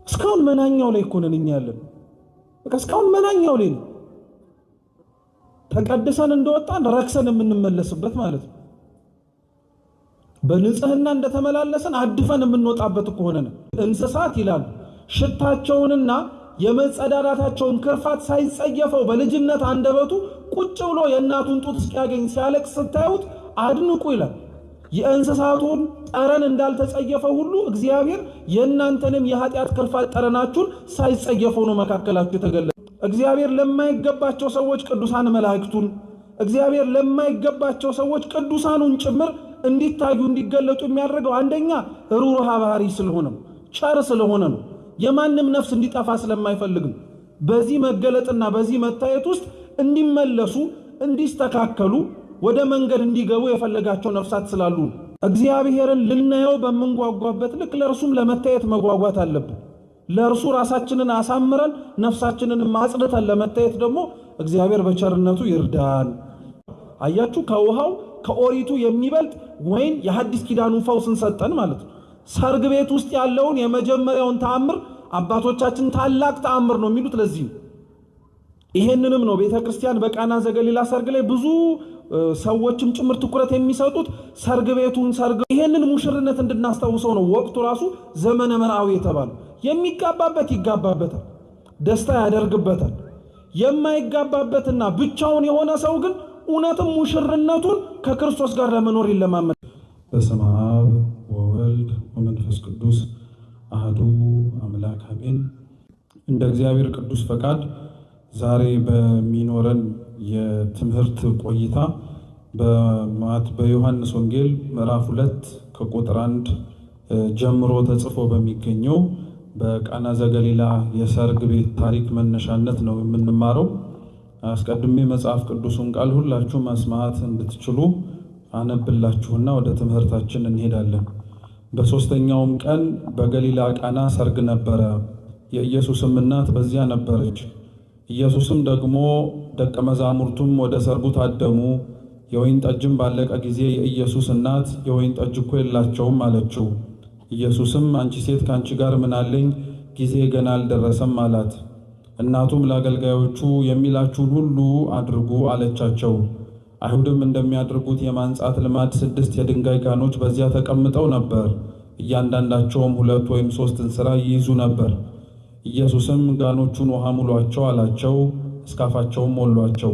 እስካሁን መናኛው ላይ እኮ ነን እኛ ያለን። በቃ እስካሁን መናኛው ላይ ነው። ተቀድሰን እንደወጣን ረክሰን የምንመለስበት ማለት ነው። በንጽህና እንደተመላለሰን አድፈን የምንወጣበት እኮ ሆነን። እንስሳት ይላሉ ሽታቸውንና የመጸዳዳታቸውን ክርፋት ሳይጸየፈው በልጅነት አንደበቱ ቁጭ ብሎ የእናቱን ጡት እስኪያገኝ ሲያለቅስ ስታዩት አድንቁ ይላል። የእንስሳቱን ጠረን እንዳልተጸየፈው ሁሉ እግዚአብሔር የእናንተንም የኃጢአት ክርፋት ጠረናችሁን ሳይጸየፈው ነው መካከላችሁ የተገለጸ። እግዚአብሔር ለማይገባቸው ሰዎች ቅዱሳን መላእክቱን፣ እግዚአብሔር ለማይገባቸው ሰዎች ቅዱሳኑን ጭምር እንዲታዩ እንዲገለጡ የሚያደርገው አንደኛ ሩሩሃ ባህሪ ስለሆነ ነው፣ ቸር ስለሆነ ነው፣ የማንም ነፍስ እንዲጠፋ ስለማይፈልግ ነው። በዚህ መገለጥና በዚህ መታየት ውስጥ እንዲመለሱ እንዲስተካከሉ ወደ መንገድ እንዲገቡ የፈለጋቸው ነፍሳት ስላሉ እግዚአብሔርን ልናየው በመንጓጓበት ልክ ለእርሱም ለመታየት መጓጓት አለብን። ለእርሱ ራሳችንን አሳምረን ነፍሳችንን ማጽድተን ለመታየት ደግሞ እግዚአብሔር በቸርነቱ ይርዳን። አያችሁ፣ ከውሃው ከኦሪቱ የሚበልጥ ወይን የሐዲስ ኪዳኑ ፈውስን ሰጠን ማለት ነው። ሰርግ ቤት ውስጥ ያለውን የመጀመሪያውን ተአምር አባቶቻችን ታላቅ ተአምር ነው የሚሉት ለዚህ ነው። ይሄንንም ነው ቤተክርስቲያን በቃና ዘገሊላ ሰርግ ላይ ብዙ ሰዎችም ጭምር ትኩረት የሚሰጡት ሰርግ ቤቱን ይሄንን ሙሽርነት እንድናስታውሰው ነው። ወቅቱ ራሱ ዘመነ መርዓዊ የተባለው የሚጋባበት ይጋባበታል፣ ደስታ ያደርግበታል። የማይጋባበትና ብቻውን የሆነ ሰው ግን እውነትም ሙሽርነቱን ከክርስቶስ ጋር ለመኖር ይለማመድ። በስመ አብ ወወልድ ወመንፈስ ቅዱስ አሐዱ አምላክ አሜን። እንደ እግዚአብሔር ቅዱስ ፈቃድ ዛሬ በሚኖረን የትምህርት ቆይታ በዮሐንስ ወንጌል ምዕራፍ 2 ከቁጥር 1 ጀምሮ ተጽፎ በሚገኘው በቃና ዘገሊላ የሰርግ ቤት ታሪክ መነሻነት ነው የምንማረው። አስቀድሜ መጽሐፍ ቅዱሱን ቃል ሁላችሁ መስማት እንድትችሉ አነብላችሁና ወደ ትምህርታችን እንሄዳለን። በሦስተኛውም ቀን በገሊላ ቃና ሰርግ ነበረ፣ የኢየሱስም እናት በዚያ ነበረች። ኢየሱስም ደግሞ ደቀ መዛሙርቱም ወደ ሰርጉ ታደሙ። የወይን ጠጅም ባለቀ ጊዜ የኢየሱስ እናት የወይን ጠጅ እኮ የላቸውም አለችው። ኢየሱስም አንቺ ሴት ካንቺ ጋር ምን አለኝ? ጊዜ ገና አልደረሰም አላት። እናቱም ለአገልጋዮቹ የሚላችሁን ሁሉ አድርጉ አለቻቸው። አይሁድም እንደሚያደርጉት የማንጻት ልማድ 6 የድንጋይ ጋኖች በዚያ ተቀምጠው ነበር። እያንዳንዳቸውም 2 ወይም 3 እንስራ ይይዙ ነበር። ኢየሱስም ጋኖቹን ውሃ ሙሏቸው አላቸው። እስካፋቸውም ሞሏቸው።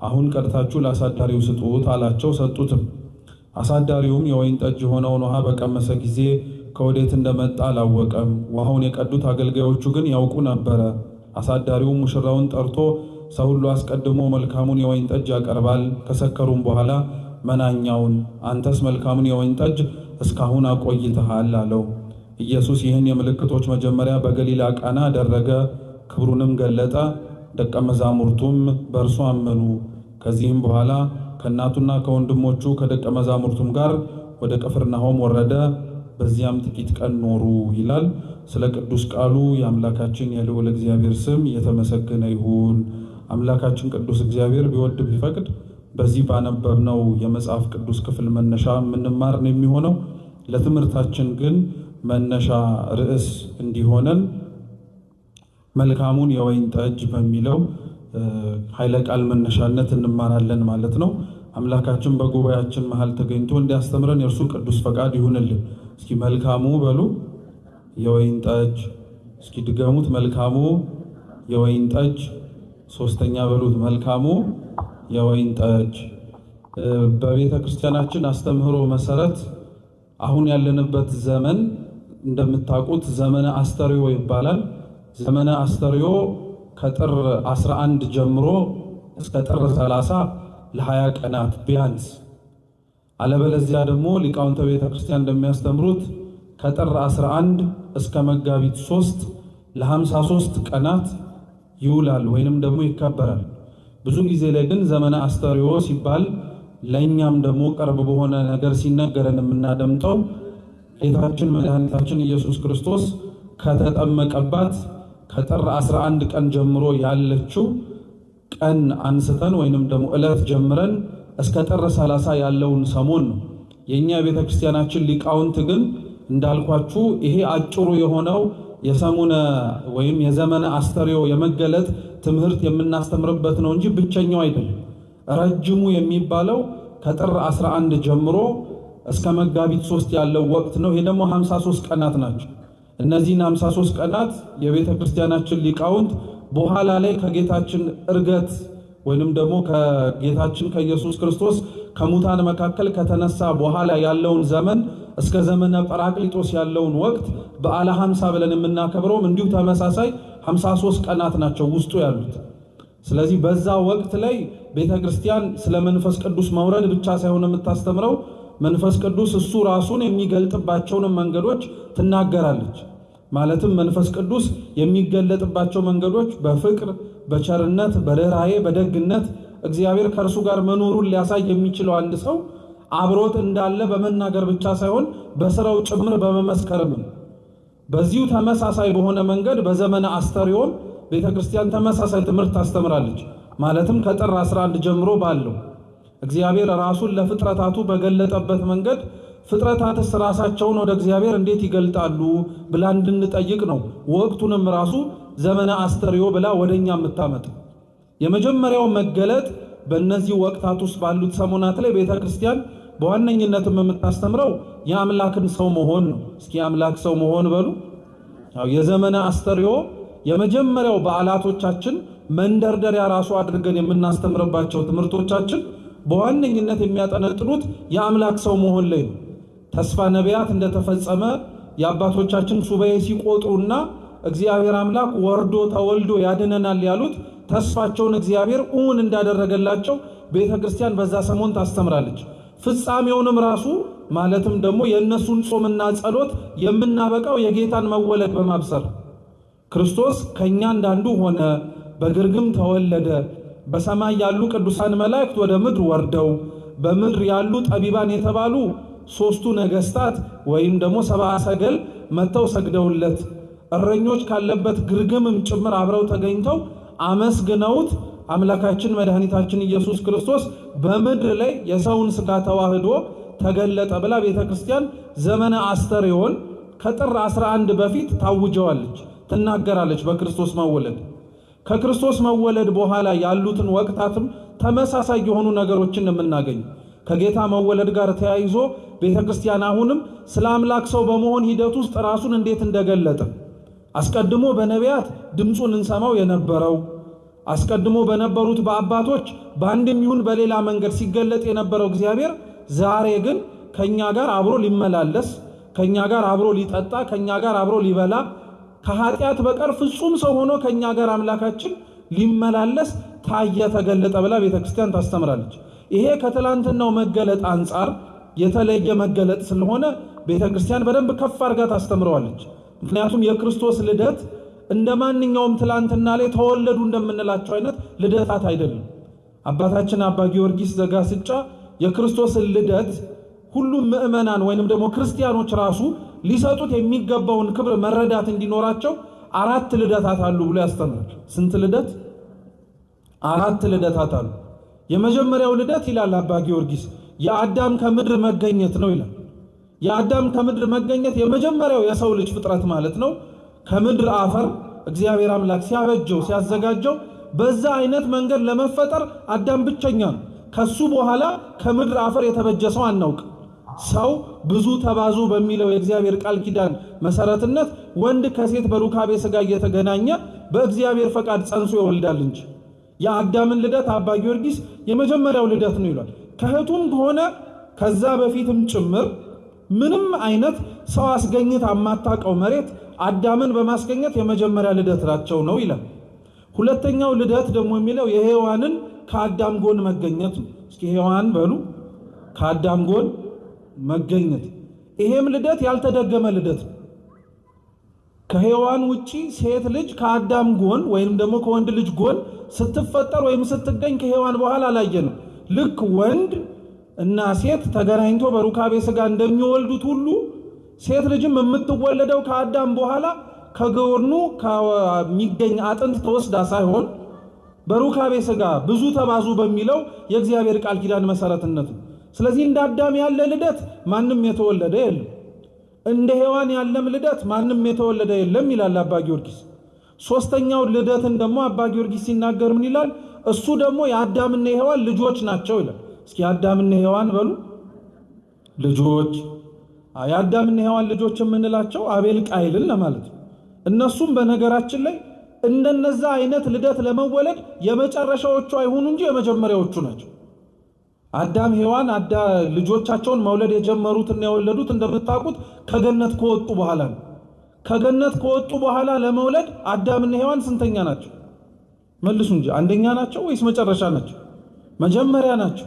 አሁን ቀድታችሁ ለአሳዳሪው ስጡት አላቸው። ሰጡትም። አሳዳሪውም የወይን ጠጅ የሆነውን ውሃ በቀመሰ ጊዜ ከወዴት እንደመጣ አላወቀም። ውሃውን የቀዱት አገልጋዮቹ ግን ያውቁ ነበረ። አሳዳሪውም ሙሽራውን ጠርቶ ሰው ሁሉ አስቀድሞ መልካሙን የወይን ጠጅ ያቀርባል፣ ከሰከሩም በኋላ መናኛውን፣ አንተስ መልካሙን የወይን ጠጅ እስካሁን አቆይተሃል አለው። ኢየሱስ ይህን የምልክቶች መጀመሪያ በገሊላ ቃና አደረገ፣ ክብሩንም ገለጠ። ደቀ መዛሙርቱም በእርሱ አመኑ። ከዚህም በኋላ ከእናቱና ከወንድሞቹ ከደቀ መዛሙርቱም ጋር ወደ ቅፍርናሆም ወረደ። በዚያም ጥቂት ቀን ኖሩ ይላል። ስለ ቅዱስ ቃሉ የአምላካችን የልዑል እግዚአብሔር ስም የተመሰገነ ይሁን። አምላካችን ቅዱስ እግዚአብሔር ቢወድ ቢፈቅድ በዚህ ባነበብነው የመጽሐፍ ቅዱስ ክፍል መነሻ የምንማር ነው የሚሆነው። ለትምህርታችን ግን መነሻ ርዕስ እንዲሆነን መልካሙን የወይን ጠጅ በሚለው ኃይለ ቃል መነሻነት እንማራለን ማለት ነው። አምላካችን በጉባኤያችን መሃል ተገኝቶ እንዲያስተምረን የእርሱ ቅዱስ ፈቃድ ይሁንልን። እስኪ መልካሙ በሉ የወይን ጠጅ። እስኪ ድገሙት፣ መልካሙ የወይን ጠጅ። ሶስተኛ በሉት፣ መልካሙ የወይን ጠጅ። በቤተ ክርስቲያናችን አስተምህሮ መሰረት አሁን ያለንበት ዘመን እንደምታውቁት ዘመነ አስተርዮ ይባላል። ዘመነ አስተርዮ ከጥር 11 ጀምሮ እስከ ጥር 30 ለ20 ቀናት ቢያንስ፣ አለበለዚያ ደግሞ ሊቃውንተ ቤተ ክርስቲያን እንደሚያስተምሩት ከጥር 11 እስከ መጋቢት 3 ለ53 ቀናት ይውላል ወይንም ደግሞ ይከበራል። ብዙ ጊዜ ላይ ግን ዘመነ አስተርዮ ሲባል ለእኛም ደግሞ ቅርብ በሆነ ነገር ሲነገረን የምናደምጠው ጌታችን መድኃኒታችን ኢየሱስ ክርስቶስ ከተጠመቀባት ከጥር 11 ቀን ጀምሮ ያለችው ቀን አንስተን ወይንም ደግሞ ዕለት ጀምረን እስከ ጥር 30 ያለውን ሰሞን ነው። የኛ ቤተ ክርስቲያናችን ሊቃውንት ግን እንዳልኳችሁ ይሄ አጭሩ የሆነው የሰሙነ ወይም የዘመነ አስተርእዮ የመገለጥ ትምህርት የምናስተምርበት ነው እንጂ ብቸኛው አይደለም። ረጅሙ የሚባለው ከጥር 11 ጀምሮ እስከ መጋቢት 3 ያለው ወቅት ነው። ይሄ ደግሞ 53 ቀናት ናቸው። እነዚህን 53 ቀናት የቤተ ክርስቲያናችን ሊቃውንት በኋላ ላይ ከጌታችን ዕርገት ወይንም ደግሞ ከጌታችን ከኢየሱስ ክርስቶስ ከሙታን መካከል ከተነሳ በኋላ ያለውን ዘመን እስከ ዘመነ ጰራቅሊጦስ ያለውን ወቅት በዓለ 50 ብለን የምናከብረውም እንዲሁ ተመሳሳይ 53 ቀናት ናቸው ውስጡ ያሉት። ስለዚህ በዛ ወቅት ላይ ቤተ ክርስቲያን ስለ መንፈስ ቅዱስ መውረድ ብቻ ሳይሆን የምታስተምረው መንፈስ ቅዱስ እሱ ራሱን የሚገልጥባቸውን መንገዶች ትናገራለች። ማለትም መንፈስ ቅዱስ የሚገለጥባቸው መንገዶች በፍቅር፣ በቸርነት፣ በርኅራኄ፣ በደግነት እግዚአብሔር ከእርሱ ጋር መኖሩን ሊያሳይ የሚችለው አንድ ሰው አብሮት እንዳለ በመናገር ብቻ ሳይሆን በስራው ጭምር በመመስከርም። በዚሁ ተመሳሳይ በሆነ መንገድ በዘመነ አስተርእዮም ቤተ ክርስቲያን ተመሳሳይ ትምህርት ታስተምራለች። ማለትም ከጥር 11 ጀምሮ ባለው እግዚአብሔር ራሱን ለፍጥረታቱ በገለጠበት መንገድ ፍጥረታትስ ራሳቸውን ወደ እግዚአብሔር እንዴት ይገልጣሉ ብላ እንድንጠይቅ ነው። ወቅቱንም ራሱ ዘመነ አስተርእዮ ብላ ወደኛ የምታመጣ የመጀመሪያው መገለጥ በእነዚህ ወቅታት ውስጥ ባሉት ሰሞናት ላይ ቤተ ክርስቲያን በዋነኝነትም የምታስተምረው የአምላክን ሰው መሆን ነው። እስኪ የአምላክ ሰው መሆን በሉ። የዘመነ አስተርእዮ የመጀመሪያው በዓላቶቻችን መንደርደሪያ ራሱ አድርገን የምናስተምርባቸው ትምህርቶቻችን በዋነኝነት የሚያጠነጥኑት የአምላክ ሰው መሆን ላይ ነው። ተስፋ ነቢያት እንደተፈጸመ የአባቶቻችን ሱባኤ ሲቆጥሩና እግዚአብሔር አምላክ ወርዶ ተወልዶ ያድነናል ያሉት ተስፋቸውን እግዚአብሔር እውን እንዳደረገላቸው ቤተ ክርስቲያን በዛ ሰሞን ታስተምራለች። ፍጻሜውንም ራሱ ማለትም ደግሞ የእነሱን ጾምና ጸሎት የምናበቃው የጌታን መወለድ በማብሰር ክርስቶስ ከኛ እንዳንዱ ሆነ፣ በግርግም ተወለደ፣ በሰማይ ያሉ ቅዱሳን መላእክት ወደ ምድር ወርደው በምድር ያሉ ጠቢባን የተባሉ ሦስቱ ነገሥታት ወይም ደግሞ ሰብአ ሰገል መጥተው ሰግደውለት እረኞች ካለበት ግርግምም ጭምር አብረው ተገኝተው አመስግነውት አምላካችን መድኃኒታችን ኢየሱስ ክርስቶስ በምድር ላይ የሰውን ሥጋ ተዋህዶ ተገለጠ ብላ ቤተ ክርስቲያን ዘመነ አስተርእዮን ከጥር 11 በፊት ታውጀዋለች፣ ትናገራለች። በክርስቶስ መወለድ ከክርስቶስ መወለድ በኋላ ያሉትን ወቅታትም ተመሳሳይ የሆኑ ነገሮችን የምናገኝ ከጌታ መወለድ ጋር ተያይዞ ቤተ ክርስቲያን አሁንም ስለ አምላክ ሰው በመሆን ሂደት ውስጥ ራሱን እንዴት እንደገለጠ አስቀድሞ በነቢያት ድምፁን እንሰማው የነበረው አስቀድሞ በነበሩት በአባቶች በአንድም ይሁን በሌላ መንገድ ሲገለጥ የነበረው እግዚአብሔር ዛሬ ግን ከኛ ጋር አብሮ ሊመላለስ፣ ከኛ ጋር አብሮ ሊጠጣ፣ ከኛ ጋር አብሮ ሊበላ ከኃጢአት በቀር ፍጹም ሰው ሆኖ ከኛ ጋር አምላካችን ሊመላለስ ታየ፣ ተገለጠ ብላ ቤተክርስቲያን ታስተምራለች። ይሄ ከትላንትናው መገለጥ አንጻር የተለየ መገለጥ ስለሆነ ቤተክርስቲያን በደንብ ከፍ አድርጋ ታስተምረዋለች። ምክንያቱም የክርስቶስ ልደት እንደ ማንኛውም ትላንትና ላይ ተወለዱ እንደምንላቸው አይነት ልደታት አይደለም። አባታችን አባ ጊዮርጊስ ዘጋስጫ የክርስቶስን ልደት ሁሉም ምእመናን ወይንም ደግሞ ክርስቲያኖች ራሱ ሊሰጡት የሚገባውን ክብር መረዳት እንዲኖራቸው 4 ልደታት አሉ ብሎ ያስተምራል። ስንት ልደት? 4 ልደታት አሉ። የመጀመሪያው ልደት ይላል አባ ጊዮርጊስ የአዳም ከምድር መገኘት ነው ይላል። የአዳም ከምድር መገኘት የመጀመሪያው የሰው ልጅ ፍጥረት ማለት ነው። ከምድር አፈር እግዚአብሔር አምላክ ሲያበጀው ሲያዘጋጀው በዛ አይነት መንገድ ለመፈጠር አዳም ብቸኛ ነው። ከሱ በኋላ ከምድር አፈር የተበጀ ሰው አናውቅ። ሰው ብዙ ተባዙ በሚለው የእግዚአብሔር ቃል ኪዳን መሰረትነት ወንድ ከሴት በሩካቤ ሥጋ እየተገናኘ በእግዚአብሔር ፈቃድ ጸንሶ ይወልዳል እንጂ የአዳምን ልደት አባ ጊዮርጊስ የመጀመሪያው ልደት ነው ይሏል። ከህቱም ከሆነ ከዛ በፊትም ጭምር ምንም አይነት ሰው አስገኝት አማታቀው መሬት አዳምን በማስገኘት የመጀመሪያ ልደት ናቸው ነው ይላል። ሁለተኛው ልደት ደግሞ የሚለው የሔዋንን ከአዳም ጎን መገኘት ነው። እስኪ ሔዋን በሉ ከአዳም ጎን መገኘት። ይሄም ልደት ያልተደገመ ልደት ነው። ከሔዋን ውጪ ሴት ልጅ ከአዳም ጎን ወይም ደግሞ ከወንድ ልጅ ጎን ስትፈጠር ወይም ስትገኝ ከሔዋን በኋላ አላየንም። ልክ ወንድ እና ሴት ተገናኝቶ በሩካቤ ሥጋ እንደሚወልዱት ሁሉ ሴት ልጅም የምትወለደው ከአዳም በኋላ ከጎኑ ከሚገኝ አጥንት ተወስዳ ሳይሆን በሩካቤ ሥጋ ብዙ ተባዙ በሚለው የእግዚአብሔር ቃል ኪዳን መሰረትነት ነው። ስለዚህ እንደ አዳም ያለ ልደት ማንም የተወለደ የለም። እንደ ሔዋን ያለም ልደት ማንም የተወለደ የለም ይላል አባ ጊዮርጊስ። ሶስተኛው ልደትን ደግሞ አባ ጊዮርጊስ ሲናገር ምን ይላል? እሱ ደግሞ የአዳምና የሔዋን ልጆች ናቸው ይላል። እስኪ አዳምና ሔዋን በሉ ልጆች። የአዳምና ሔዋን ልጆች የምንላቸው አቤል ቃይልን ለማለት ነው። እነሱም በነገራችን ላይ እንደነዛ አይነት ልደት ለመወለድ የመጨረሻዎቹ አይሆኑ እንጂ የመጀመሪያዎቹ ናቸው። አዳም ሔዋን ልጆቻቸውን መውለድ የጀመሩትና የወለዱት እንደምታውቁት ከገነት ከወጡ በኋላ ነው። ከገነት ከወጡ በኋላ ለመውለድ አዳምና ሔዋን ስንተኛ ናቸው? መልሱ እንጂ አንደኛ ናቸው ወይስ መጨረሻ ናቸው? መጀመሪያ ናቸው።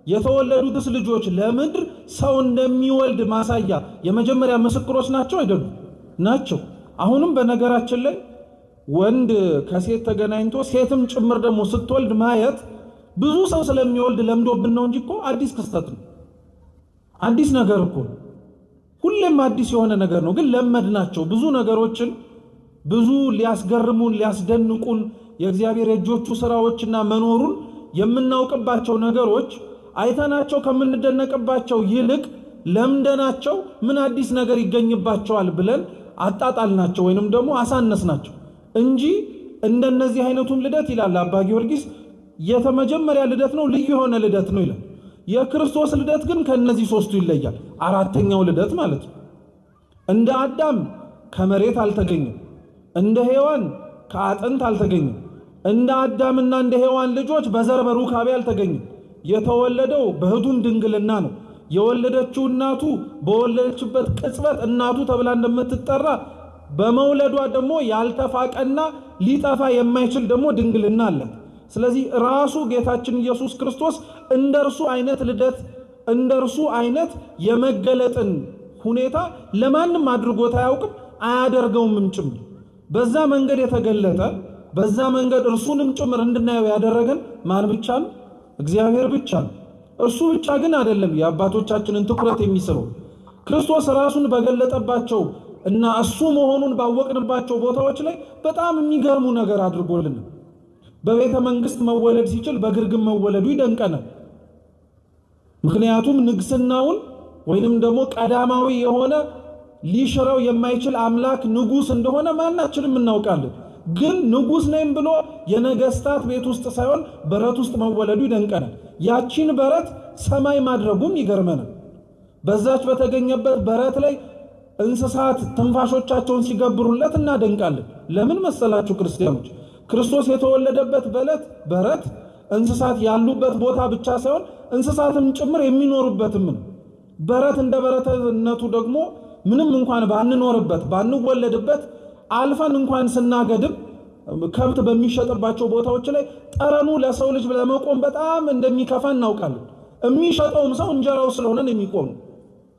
የተወለዱትስ ልጆች ለምድር ሰው እንደሚወልድ ማሳያ የመጀመሪያ ምስክሮች ናቸው አይደሉም? ናቸው። አሁንም በነገራችን ላይ ወንድ ከሴት ተገናኝቶ ሴትም ጭምር ደግሞ ስትወልድ ማየት ብዙ ሰው ስለሚወልድ ለምዶብን ነው እንጂ እኮ አዲስ ክስተት ነው። አዲስ ነገር እኮ ሁሌም አዲስ የሆነ ነገር ነው። ግን ለመድናቸው ብዙ ነገሮችን ብዙ ሊያስገርሙን ሊያስደንቁን የእግዚአብሔር የእጆቹ ስራዎችና መኖሩን የምናውቅባቸው ነገሮች አይተናቸው ከምንደነቅባቸው ይልቅ ለምደናቸው ምን አዲስ ነገር ይገኝባቸዋል ብለን አጣጣልናቸው ወይንም ደግሞ አሳነስናቸው እንጂ እንደነዚህ አይነቱም ልደት ይላል አባ ጊዮርጊስ የተመጀመሪያ ልደት ነው፣ ልዩ የሆነ ልደት ነው ይላል። የክርስቶስ ልደት ግን ከነዚህ ሶስቱ ይለያል። አራተኛው ልደት ማለት ነው። እንደ አዳም ከመሬት አልተገኘም፣ እንደ ሔዋን ከአጥንት አልተገኘም። እንደ አዳምና እንደ ሔዋን ልጆች በዘር በሩካቤ አልተገኘም። የተወለደው በህቱም ድንግልና ነው። የወለደችው እናቱ በወለደችበት ቅጽበት እናቱ ተብላ እንደምትጠራ በመውለዷ ደግሞ ያልተፋቀና ሊጠፋ የማይችል ደግሞ ድንግልና አለ። ስለዚህ ራሱ ጌታችን ኢየሱስ ክርስቶስ እንደርሱ አይነት ልደት እንደርሱ አይነት የመገለጥን ሁኔታ ለማንም አድርጎት አያውቅም፣ አያደርገውም ጭምር። በዛ መንገድ የተገለጠ በዛ መንገድ እርሱንም ጭምር እንድናየው ያደረገን ማን ብቻ ነው? እግዚአብሔር ብቻ ነው። እርሱ ብቻ ግን አይደለም የአባቶቻችንን ትኩረት የሚስበው። ክርስቶስ ራሱን በገለጠባቸው እና እሱ መሆኑን ባወቅንባቸው ቦታዎች ላይ በጣም የሚገርሙ ነገር አድርጎልን። በቤተ መንግስት መወለድ ሲችል በግርግም መወለዱ ይደንቀናል። ምክንያቱም ንግስናውን ወይንም ደግሞ ቀዳማዊ የሆነ ሊሽረው የማይችል አምላክ ንጉስ እንደሆነ ማናችንም እናውቃለን። ግን ንጉስ ነኝ ብሎ የነገስታት ቤት ውስጥ ሳይሆን በረት ውስጥ መወለዱ ይደንቀናል። ያቺን በረት ሰማይ ማድረጉም ይገርመናል። በዛች በተገኘበት በረት ላይ እንስሳት ትንፋሾቻቸውን ሲገብሩለት እናደንቃለን። ለምን መሰላችሁ ክርስቲያኖች? ክርስቶስ የተወለደበት በረት እንስሳት ያሉበት ቦታ ብቻ ሳይሆን እንስሳትም ጭምር የሚኖሩበትም ነው። በረት እንደ በረትነቱ ደግሞ ምንም እንኳን ባንኖርበት ባንወለድበት አልፈን እንኳን ስናገድም ከብት በሚሸጥባቸው ቦታዎች ላይ ጠረኑ ለሰው ልጅ ለመቆም በጣም እንደሚከፋ እናውቃለን። የሚሸጠውም ሰው እንጀራው ስለሆነ ነው የሚቆም።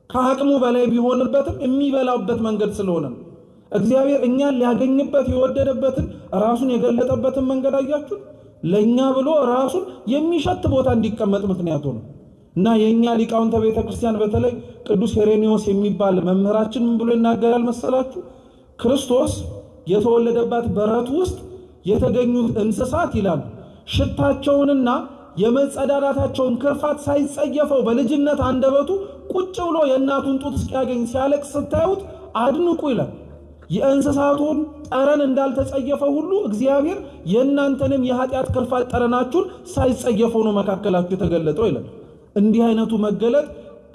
ከአቅሙ በላይ ቢሆንበትም የሚበላበት መንገድ ስለሆነ ነው። እግዚአብሔር እኛን ሊያገኝበት የወደደበትን ራሱን የገለጠበትን መንገድ አያችሁ። ለኛ ብሎ ራሱን የሚሸት ቦታ እንዲቀመጥ ምክንያቱ ነው። እና የኛ ሊቃውንተ ቤተ ክርስቲያን በተለይ ቅዱስ ሄሬኔዎስ የሚባል መምህራችን ምን ብሎ ይናገራል መሰላችሁ? ክርስቶስ የተወለደባት በረት ውስጥ የተገኙት እንስሳት ይላሉ ሽታቸውንና የመጸዳዳታቸውን ክርፋት ሳይጸየፈው በልጅነት አንደበቱ ቁጭ ብሎ የእናቱን ጡት እስኪያገኝ ሲያለቅስ ስታዩት አድንቁ ይላል። የእንስሳቱን ጠረን እንዳልተጸየፈው ሁሉ እግዚአብሔር የእናንተንም የኃጢአት ክርፋት ጠረናችሁን ሳይጸየፈው ነው መካከላችሁ የተገለጠው ይላል። እንዲህ አይነቱ መገለጥ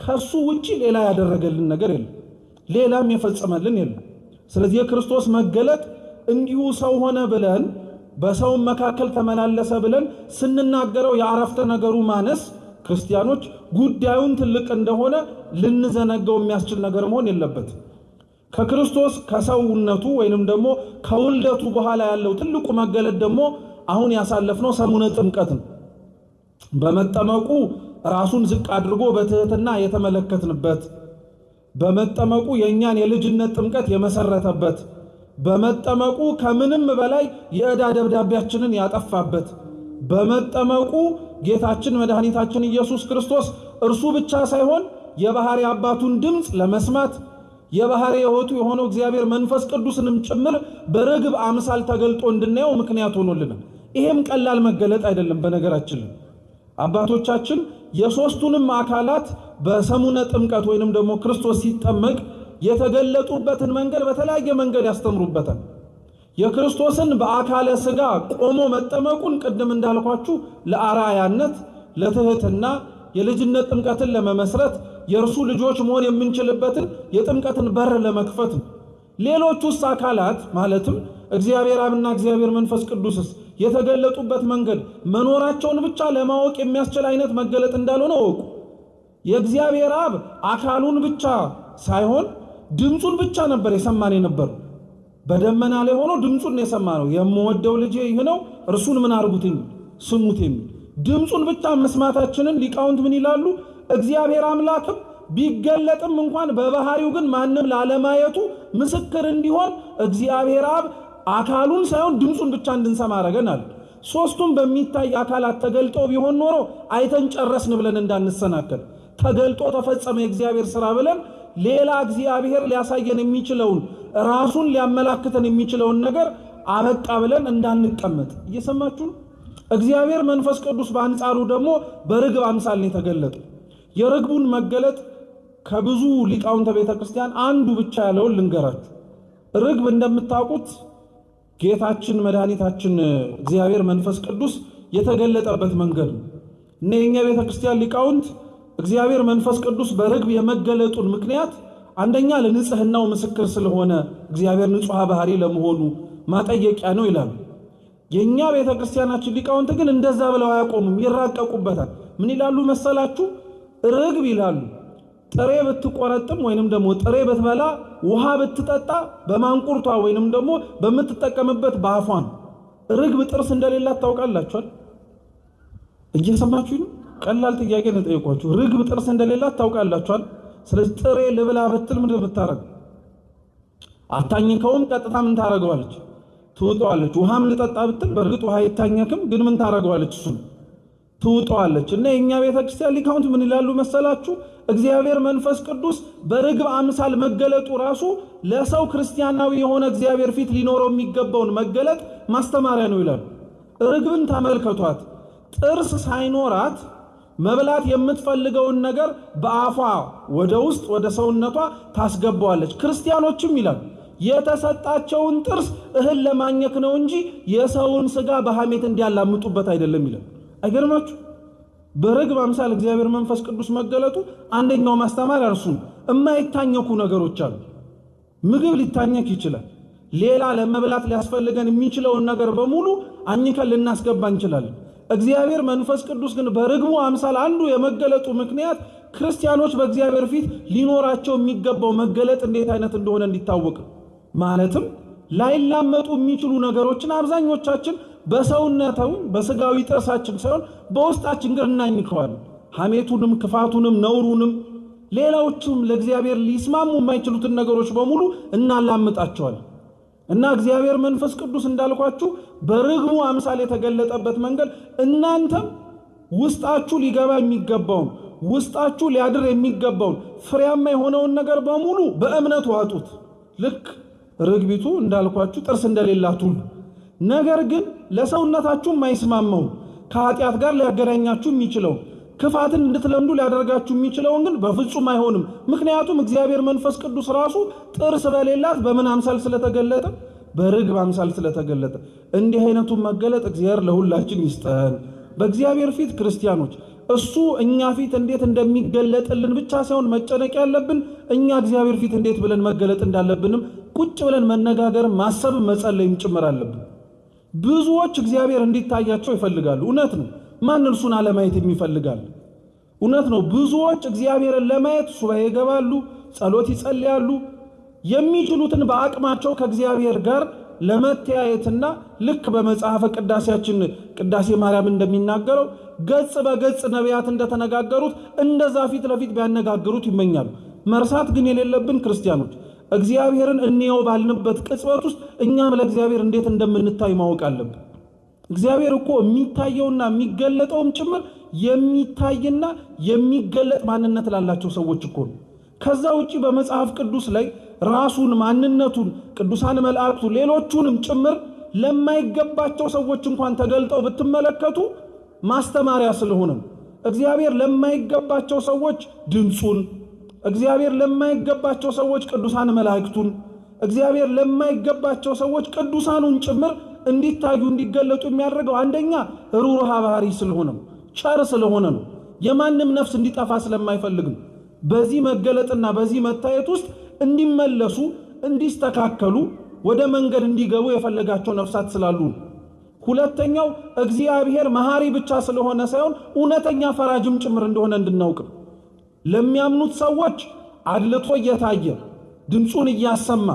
ከሱ ውጪ ሌላ ያደረገልን ነገር የለም፣ ሌላም የፈጸመልን የለም። ስለዚህ የክርስቶስ መገለጥ እንዲሁ ሰው ሆነ ብለን በሰው መካከል ተመላለሰ ብለን ስንናገረው የአረፍተ ነገሩ ማነስ ክርስቲያኖች ጉዳዩን ትልቅ እንደሆነ ልንዘነጋው የሚያስችል ነገር መሆን የለበት። ከክርስቶስ ከሰውነቱ ወይንም ደግሞ ከውልደቱ በኋላ ያለው ትልቁ መገለጥ ደግሞ አሁን ያሳለፍነው ሰሙነ ጥምቀት ነው። በመጠመቁ ራሱን ዝቅ አድርጎ በትህትና የተመለከትንበት፣ በመጠመቁ የእኛን የልጅነት ጥምቀት የመሰረተበት፣ በመጠመቁ ከምንም በላይ የዕዳ ደብዳቤያችንን ያጠፋበት፣ በመጠመቁ ጌታችን መድኃኒታችን ኢየሱስ ክርስቶስ እርሱ ብቻ ሳይሆን የባህሪ አባቱን ድምፅ ለመስማት የባህሪ ሕይወቱ የሆነው እግዚአብሔር መንፈስ ቅዱስንም ጭምር በርግብ አምሳል ተገልጦ እንድናየው ምክንያት ሆኖልናል። ይሄም ቀላል መገለጥ አይደለም። በነገራችን አባቶቻችን የሶስቱንም አካላት በሰሙነ ጥምቀት ወይንም ደግሞ ክርስቶስ ሲጠመቅ የተገለጡበትን መንገድ በተለያየ መንገድ ያስተምሩበታል። የክርስቶስን በአካለ ሥጋ ቆሞ መጠመቁን ቅድም እንዳልኳችሁ ለአራያነት፣ ለትህትና፣ የልጅነት ጥምቀትን ለመመስረት የእርሱ ልጆች መሆን የምንችልበትን የጥምቀትን በር ለመክፈት ነው። ሌሎቹስ አካላት ማለትም እግዚአብሔር አብና እግዚአብሔር መንፈስ ቅዱስስ የተገለጡበት መንገድ መኖራቸውን ብቻ ለማወቅ የሚያስችል አይነት መገለጥ እንዳልሆነ ወቁ። የእግዚአብሔር አብ አካሉን ብቻ ሳይሆን ድምፁን ብቻ ነበር የሰማን የነበረው። በደመና ላይ ሆኖ ድምፁን ነው የሰማነው። የምወደው ልጄ ይህ ነው እርሱን ምን አድርጉትኝ ስሙት የሚል ድምፁን ብቻ መስማታችንን ሊቃውንት ምን ይላሉ? እግዚአብሔር አምላክም ቢገለጥም እንኳን በባህሪው ግን ማንም ላለማየቱ ምስክር እንዲሆን እግዚአብሔር አብ አካሉን ሳይሆን ድምፁን ብቻ እንድንሰማ አረገናል። ሶስቱም በሚታይ አካላት ተገልጦ ቢሆን ኖሮ አይተን ጨረስን ብለን እንዳንሰናከል ተገልጦ ተፈጸመ የእግዚአብሔር ሥራ ብለን ሌላ እግዚአብሔር ሊያሳየን የሚችለውን ራሱን ሊያመላክተን የሚችለውን ነገር አበቃ ብለን እንዳንቀመጥ እየሰማችሁ ነው። እግዚአብሔር መንፈስ ቅዱስ በአንጻሩ ደግሞ በርግብ አምሳል ነው የተገለጠው። የርግቡን መገለጥ ከብዙ ሊቃውንተ ቤተ ክርስቲያን አንዱ ብቻ ያለውን ልንገራችሁ። ርግብ እንደምታውቁት ጌታችን መድኃኒታችን እግዚአብሔር መንፈስ ቅዱስ የተገለጠበት መንገድ ነው እና የኛ ቤተ ክርስቲያን ሊቃውንት እግዚአብሔር መንፈስ ቅዱስ በርግብ የመገለጡን ምክንያት አንደኛ ለንጽህናው ምስክር ስለሆነ እግዚአብሔር ንጹሕ ባህሪ ለመሆኑ ማጠየቂያ ነው ይላሉ። የኛ ቤተ ክርስቲያናችን ሊቃውንት ግን እንደዛ ብለው አያቆሙም፣ ይራቀቁበታል። ምን ይላሉ መሰላችሁ? ርግብ ይላሉ ጥሬ ብትቆረጥም ወይንም ደግሞ ጥሬ ብትበላ ውሃ ብትጠጣ በማንቁርቷ ወይንም ደግሞ በምትጠቀምበት በአፏን ርግብ ጥርስ እንደሌላት ታውቃላችኋል? እየሰማችሁ ነው? ቀላል ጥያቄ ነው ጠይቋችሁ። ርግብ ጥርስ እንደሌላት ታውቃላችኋል? ስለዚህ ጥሬ ልብላ ብትል ምንድን ብታረግ? አታኝከውም። ቀጥታ ምን ታረገዋለች? ትውጠዋለች። ውሃም ልጠጣ ብትል በእርግጥ ውሃ አይታኘክም፣ ግን ምን ታረገዋለች? እሱን ትውጠዋለች። እና የኛ ቤተክርስቲያን ሊቃውንት ምን ይላሉ መሰላችሁ? እግዚአብሔር መንፈስ ቅዱስ በርግብ አምሳል መገለጡ ራሱ ለሰው ክርስቲያናዊ የሆነ እግዚአብሔር ፊት ሊኖረው የሚገባውን መገለጥ ማስተማሪያ ነው ይላሉ። ርግብን ተመልከቷት። ጥርስ ሳይኖራት መብላት የምትፈልገውን ነገር በአፏ ወደ ውስጥ ወደ ሰውነቷ ታስገባዋለች። ክርስቲያኖችም ይላሉ የተሰጣቸውን ጥርስ እህል ለማኘክ ነው እንጂ የሰውን ሥጋ በሐሜት እንዲያላምጡበት አይደለም ይላል። አይገርማችሁ? በርግብ አምሳል እግዚአብሔር መንፈስ ቅዱስ መገለጡ አንደኛው ማስተማሪያ እርሱ ነው። የማይታኘኩ ነገሮች አሉ። ምግብ ሊታኘክ ይችላል። ሌላ ለመብላት ሊያስፈልገን የሚችለውን ነገር በሙሉ አኝከን ልናስገባ እንችላለን። እግዚአብሔር መንፈስ ቅዱስ ግን በርግቡ አምሳል አንዱ የመገለጡ ምክንያት ክርስቲያኖች በእግዚአብሔር ፊት ሊኖራቸው የሚገባው መገለጥ እንዴት አይነት እንደሆነ እንዲታወቅ ማለትም ላይላመጡ የሚችሉ ነገሮችን አብዛኞቻችን በሰውነታዊ በስጋዊ ጥርሳችን ሳይሆን በውስጣችን ግን እናኝከዋለን። ሐሜቱንም፣ ክፋቱንም፣ ነውሩንም ሌላዎችም ለእግዚአብሔር ሊስማሙ የማይችሉትን ነገሮች በሙሉ እናላምጣቸዋለን። እና እግዚአብሔር መንፈስ ቅዱስ እንዳልኳችሁ በርግቡ አምሳል የተገለጠበት መንገድ እናንተም ውስጣችሁ ሊገባ የሚገባውን ውስጣችሁ ሊያድር የሚገባውን ፍሬያማ የሆነውን ነገር በሙሉ በእምነት ዋጡት። ልክ ርግቢቱ እንዳልኳችሁ ጥርስ እንደሌላት ሁሉ ነገር ግን ለሰውነታችሁ የማይስማማው ከኃጢአት ጋር ሊያገናኛችሁ የሚችለው ክፋትን እንድትለምዱ ሊያደርጋችሁ የሚችለውን ግን በፍጹም አይሆንም። ምክንያቱም እግዚአብሔር መንፈስ ቅዱስ ራሱ ጥርስ በሌላት በምን አምሳል ስለተገለጠ? በርግብ አምሳል ስለተገለጠ። እንዲህ አይነቱን መገለጥ እግዚአብሔር ለሁላችን ይስጠን። በእግዚአብሔር ፊት ክርስቲያኖች እሱ እኛ ፊት እንዴት እንደሚገለጥልን ብቻ ሳይሆን መጨነቅ ያለብን እኛ እግዚአብሔር ፊት እንዴት ብለን መገለጥ እንዳለብንም ቁጭ ብለን መነጋገር፣ ማሰብ፣ መጸለይም ጭምር አለብን። ብዙዎች እግዚአብሔር እንዲታያቸው ይፈልጋሉ። እውነት ነው። ማን እርሱን አለማየት የሚፈልጋል? እውነት ነው። ብዙዎች እግዚአብሔርን ለማየት ሱባኤ ይገባሉ፣ ጸሎት ይጸልያሉ። የሚችሉትን በአቅማቸው ከእግዚአብሔር ጋር ለመተያየትና ልክ በመጽሐፈ ቅዳሴያችን ቅዳሴ ማርያም እንደሚናገረው ገጽ በገጽ ነቢያት እንደተነጋገሩት እንደዛ ፊት ለፊት ቢያነጋግሩት ይመኛሉ። መርሳት ግን የሌለብን ክርስቲያኖች እግዚአብሔርን እንየው ባልንበት ቅጽበት ውስጥ እኛም ለእግዚአብሔር እንዴት እንደምንታይ ማወቅ አለብን። እግዚአብሔር እኮ የሚታየውና የሚገለጠውም ጭምር የሚታይና የሚገለጥ ማንነት ላላቸው ሰዎች እኮ ነው። ከዛ ውጪ በመጽሐፍ ቅዱስ ላይ ራሱን ማንነቱን ቅዱሳን መላእክቱ ሌሎቹንም ጭምር ለማይገባቸው ሰዎች እንኳን ተገልጠው ብትመለከቱ ማስተማሪያ ስለሆነ እግዚአብሔር ለማይገባቸው ሰዎች ድምፁን፣ እግዚአብሔር ለማይገባቸው ሰዎች ቅዱሳን መላእክቱን፣ እግዚአብሔር ለማይገባቸው ሰዎች ቅዱሳኑን ጭምር እንዲታዩ እንዲገለጡ የሚያደርገው አንደኛ ሩሩሃ ባህሪ ስለሆነ ነው፣ ቸር ስለሆነ ነው፣ የማንም ነፍስ እንዲጠፋ ስለማይፈልግ ነው። በዚህ መገለጥና በዚህ መታየት ውስጥ እንዲመለሱ እንዲስተካከሉ ወደ መንገድ እንዲገቡ የፈለጋቸው ነፍሳት ስላሉ። ሁለተኛው እግዚአብሔር መሐሪ ብቻ ስለሆነ ሳይሆን እውነተኛ ፈራጅም ጭምር እንደሆነ እንድናውቅ ለሚያምኑት ሰዎች አድልቶ እየታየ ድምፁን እያሰማ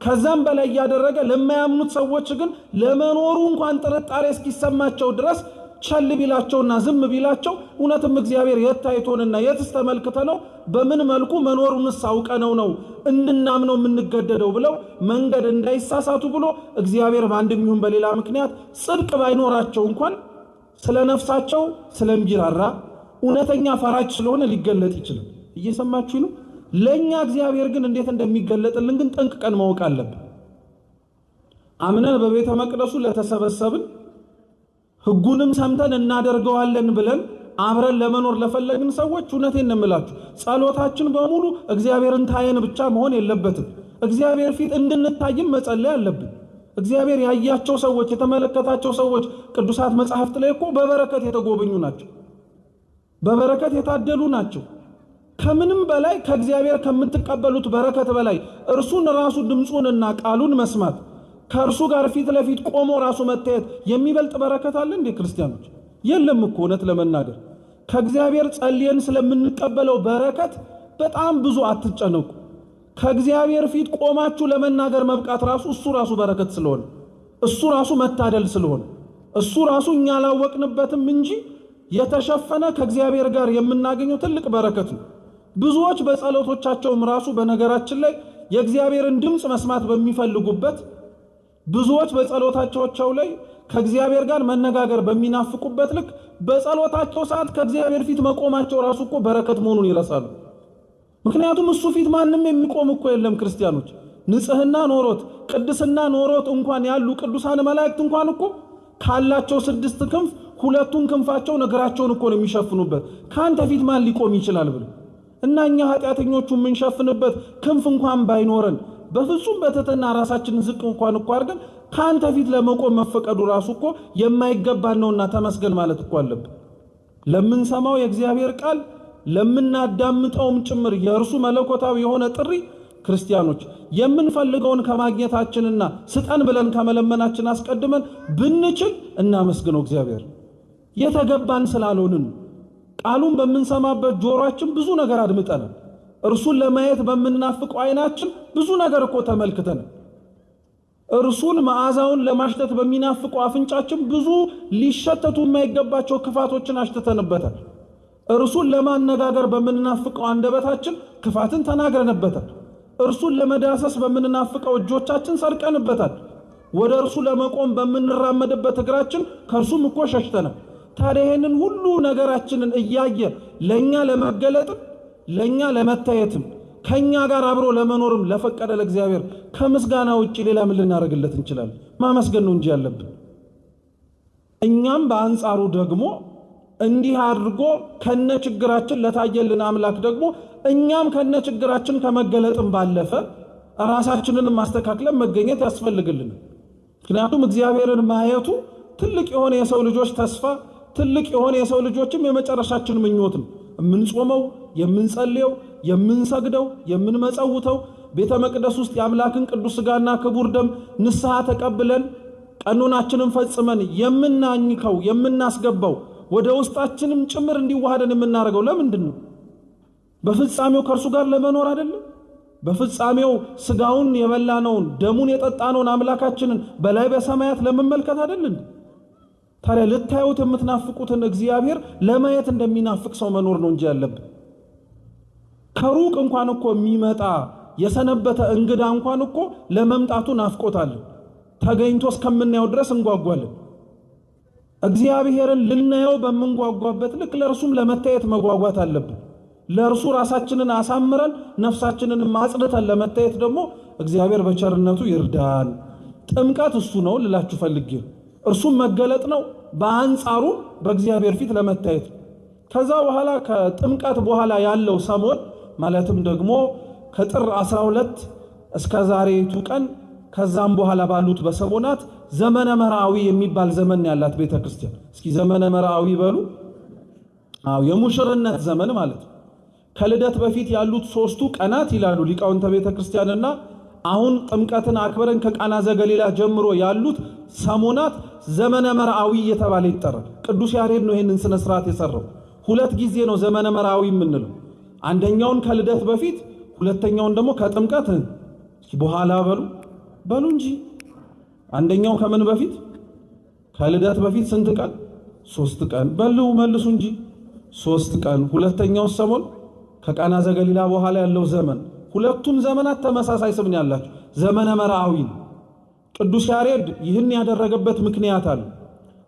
ከዛም በላይ ያደረገ ለማያምኑት ሰዎች ግን ለመኖሩ እንኳን ጥርጣሬ እስኪሰማቸው ድረስ ቸል ቢላቸውና ዝም ቢላቸው እውነትም እግዚአብሔር የታይቶንና የትስ ተመልክተነው በምን መልኩ መኖሩንስ አውቀነው ነው እንድናምነው የምንገደደው ብለው መንገድ እንዳይሳሳቱ ብሎ እግዚአብሔር በአንድም ይሁን በሌላ ምክንያት ጽድቅ ባይኖራቸው እንኳን ስለ ነፍሳቸው ስለሚራራ እውነተኛ ፈራጅ ስለሆነ ሊገለጥ ይችላል። እየሰማችሁ ነው። ለኛ እግዚአብሔር ግን እንዴት እንደሚገለጥልን ግን ጠንቅቀን ማወቅ አለብን። አምነን በቤተ መቅደሱ ለተሰበሰብን ሕጉንም ሰምተን እናደርገዋለን ብለን አብረን ለመኖር ለፈለግን ሰዎች እውነቴን ነው የምላችሁ፣ ጸሎታችን በሙሉ እግዚአብሔርን ታየን ብቻ መሆን የለበትም። እግዚአብሔር ፊት እንድንታይም መጸለይ አለብን። እግዚአብሔር ያያቸው ሰዎች የተመለከታቸው ሰዎች ቅዱሳት መጻሕፍት ላይ እኮ በበረከት የተጎበኙ ናቸው፣ በበረከት የታደሉ ናቸው። ከምንም በላይ ከእግዚአብሔር ከምትቀበሉት በረከት በላይ እርሱን ራሱ ድምፁንና ቃሉን መስማት ከእርሱ ጋር ፊት ለፊት ቆሞ ራሱ መታየት የሚበልጥ በረከት አለ እንዴ ክርስቲያኖች? የለም እኮ። እውነት ለመናገር ከእግዚአብሔር ጸልየን ስለምንቀበለው በረከት በጣም ብዙ አትጨነቁ። ከእግዚአብሔር ፊት ቆማችሁ ለመናገር መብቃት ራሱ እሱ ራሱ በረከት ስለሆነ፣ እሱ ራሱ መታደል ስለሆነ፣ እሱ ራሱ እኛ አላወቅንበትም እንጂ የተሸፈነ ከእግዚአብሔር ጋር የምናገኘው ትልቅ በረከት ነው። ብዙዎች በጸሎቶቻቸውም ራሱ በነገራችን ላይ የእግዚአብሔርን ድምፅ መስማት በሚፈልጉበት ብዙዎች በጸሎታቸው ላይ ከእግዚአብሔር ጋር መነጋገር በሚናፍቁበት ልክ በጸሎታቸው ሰዓት ከእግዚአብሔር ፊት መቆማቸው ራሱ እኮ በረከት መሆኑን ይረሳሉ። ምክንያቱም እሱ ፊት ማንም የሚቆም እኮ የለም ክርስቲያኖች። ንጽህና ኖሮት ቅድስና ኖሮት እንኳን ያሉ ቅዱሳን መላእክት እንኳን እኮ ካላቸው 6 ክንፍ 2ቱን ክንፋቸውን እግራቸውን እኮ ነው የሚሸፍኑበት። ካንተ ፊት ማን ሊቆም ይችላል ብሎ እና እኛ ኃጢአተኞቹ የምንሸፍንበት ክንፍ እንኳን ባይኖረን በፍጹም በትህትና ራሳችንን ዝቅ እንኳን እኮ አድርገን ካንተ ፊት ለመቆም መፈቀዱ ራሱ እኮ የማይገባን ነውና ተመስገን ማለት እኮ አለብን። ለምንሰማው የእግዚአብሔር ቃል ለምናዳምጠውም ጭምር የእርሱ መለኮታዊ የሆነ ጥሪ ክርስቲያኖች የምንፈልገውን ከማግኘታችንና ስጠን ብለን ከመለመናችን አስቀድመን ብንችል እናመስግነው እግዚአብሔር። የተገባን ስላልሆንን ቃሉን በምንሰማበት ጆሮአችን ብዙ ነገር አድምጠናል። እርሱን ለማየት በምናፍቀው አይናችን ብዙ ነገር እኮ ተመልክተናል። እርሱን መዓዛውን ለማሽተት በሚናፍቀው አፍንጫችን ብዙ ሊሸተቱ የማይገባቸው ክፋቶችን አሽተተንበታል። እርሱን ለማነጋገር በምንናፍቀው አንደበታችን ክፋትን ተናግረንበታል። እርሱን ለመዳሰስ በምንናፍቀው እጆቻችን ሰርቀንበታል። ወደ እርሱ ለመቆም በምንራመድበት እግራችን ከእርሱም እኮ ሸሽተናል። ታዲያ ይህንን ሁሉ ነገራችንን እያየ ለእኛ ለመገለጥም ለእኛ ለመታየትም ከእኛ ጋር አብሮ ለመኖርም ለፈቀደ ለእግዚአብሔር ከምስጋና ውጭ ሌላ ምን ልናደርግለት እንችላለን? ማመስገን ነው እንጂ ያለብን። እኛም በአንጻሩ ደግሞ እንዲህ አድርጎ ከነ ችግራችን ለታየልን አምላክ ደግሞ እኛም ከነ ችግራችን ከመገለጥም ባለፈ ራሳችንን ማስተካከለን መገኘት ያስፈልግልን። ምክንያቱም እግዚአብሔርን ማየቱ ትልቅ የሆነ የሰው ልጆች ተስፋ፣ ትልቅ የሆነ የሰው ልጆችም የመጨረሻችን ምኞት ነው። የምንጾመው፣ የምንጸልየው፣ የምንሰግደው፣ የምንመጸውተው ቤተ መቅደስ ውስጥ የአምላክን ቅዱስ ሥጋና ክቡር ደም ንስሐ ተቀብለን ቀኖናችንን ፈጽመን የምናኝከው የምናስገባው ወደ ውስጣችንም ጭምር እንዲዋሃደን የምናደርገው ለምንድን ነው? በፍጻሜው ከእርሱ ጋር ለመኖር አይደለም? በፍጻሜው ሥጋውን የበላነውን ደሙን የጠጣነውን አምላካችንን በላይ በሰማያት ለመመልከት አይደለም? ታዲያ ልታዩት የምትናፍቁትን እግዚአብሔር ለማየት እንደሚናፍቅ ሰው መኖር ነው እንጂ ያለብን። ከሩቅ እንኳን እኮ የሚመጣ የሰነበተ እንግዳ እንኳን እኮ ለመምጣቱ ናፍቆታል። ተገኝቶ እስከምናየው ድረስ እንጓጓለን። እግዚአብሔርን ልናየው በምንጓጓበት ልክ ለእርሱም ለመታየት መጓጓት አለብን። ለእርሱ ራሳችንን አሳምረን ነፍሳችንን ማጽድተን ለመታየት ደግሞ እግዚአብሔር በቸርነቱ ይርዳን። ጥምቀት እሱ ነው ልላችሁ ፈልጌ፣ እርሱም መገለጥ ነው። በአንጻሩ በእግዚአብሔር ፊት ለመታየት ከዛ በኋላ ከጥምቀት በኋላ ያለው ሰሞን ማለትም ደግሞ ከጥር 12 እስከ ዛሬቱ ቀን ከዛም በኋላ ባሉት በሰሞናት ዘመነ መርዓዊ የሚባል ዘመን ያላት ቤተክርስቲያን። እስኪ ዘመነ መርዓዊ በሉ። የሙሽርነት ዘመን ማለት ነው። ከልደት በፊት ያሉት 3ቱ ቀናት ይላሉ ሊቃውንተ ቤተክርስቲያንና አሁን ጥምቀትን አክብረን ከቃና ዘገሊላ ጀምሮ ያሉት ሰሞናት ዘመነ መርዓዊ እየተባለ ይጠራል። ቅዱስ ያሬድ ነው ይሄንን ስነ ስርዓት የሰራው። 2 ጊዜ ነው ዘመነ መርዓዊ የምንለው። አንደኛውን ከልደት በፊት፣ ሁለተኛውን ደግሞ ከጥምቀት በኋላ በሉ እንጂ። አንደኛው ከምን በፊት? ከልደት በፊት ስንት ቀን? 3 ቀን በሉ መልሱ እንጂ 3 ቀን። ሁለተኛው ሰሞን ከቃና ዘገሊላ በኋላ ያለው ዘመን። ሁለቱም ዘመናት ተመሳሳይ ስም ያላቸው ዘመነ መርዓዊ። ቅዱስ ያሬድ ይህን ያደረገበት ምክንያት አለ።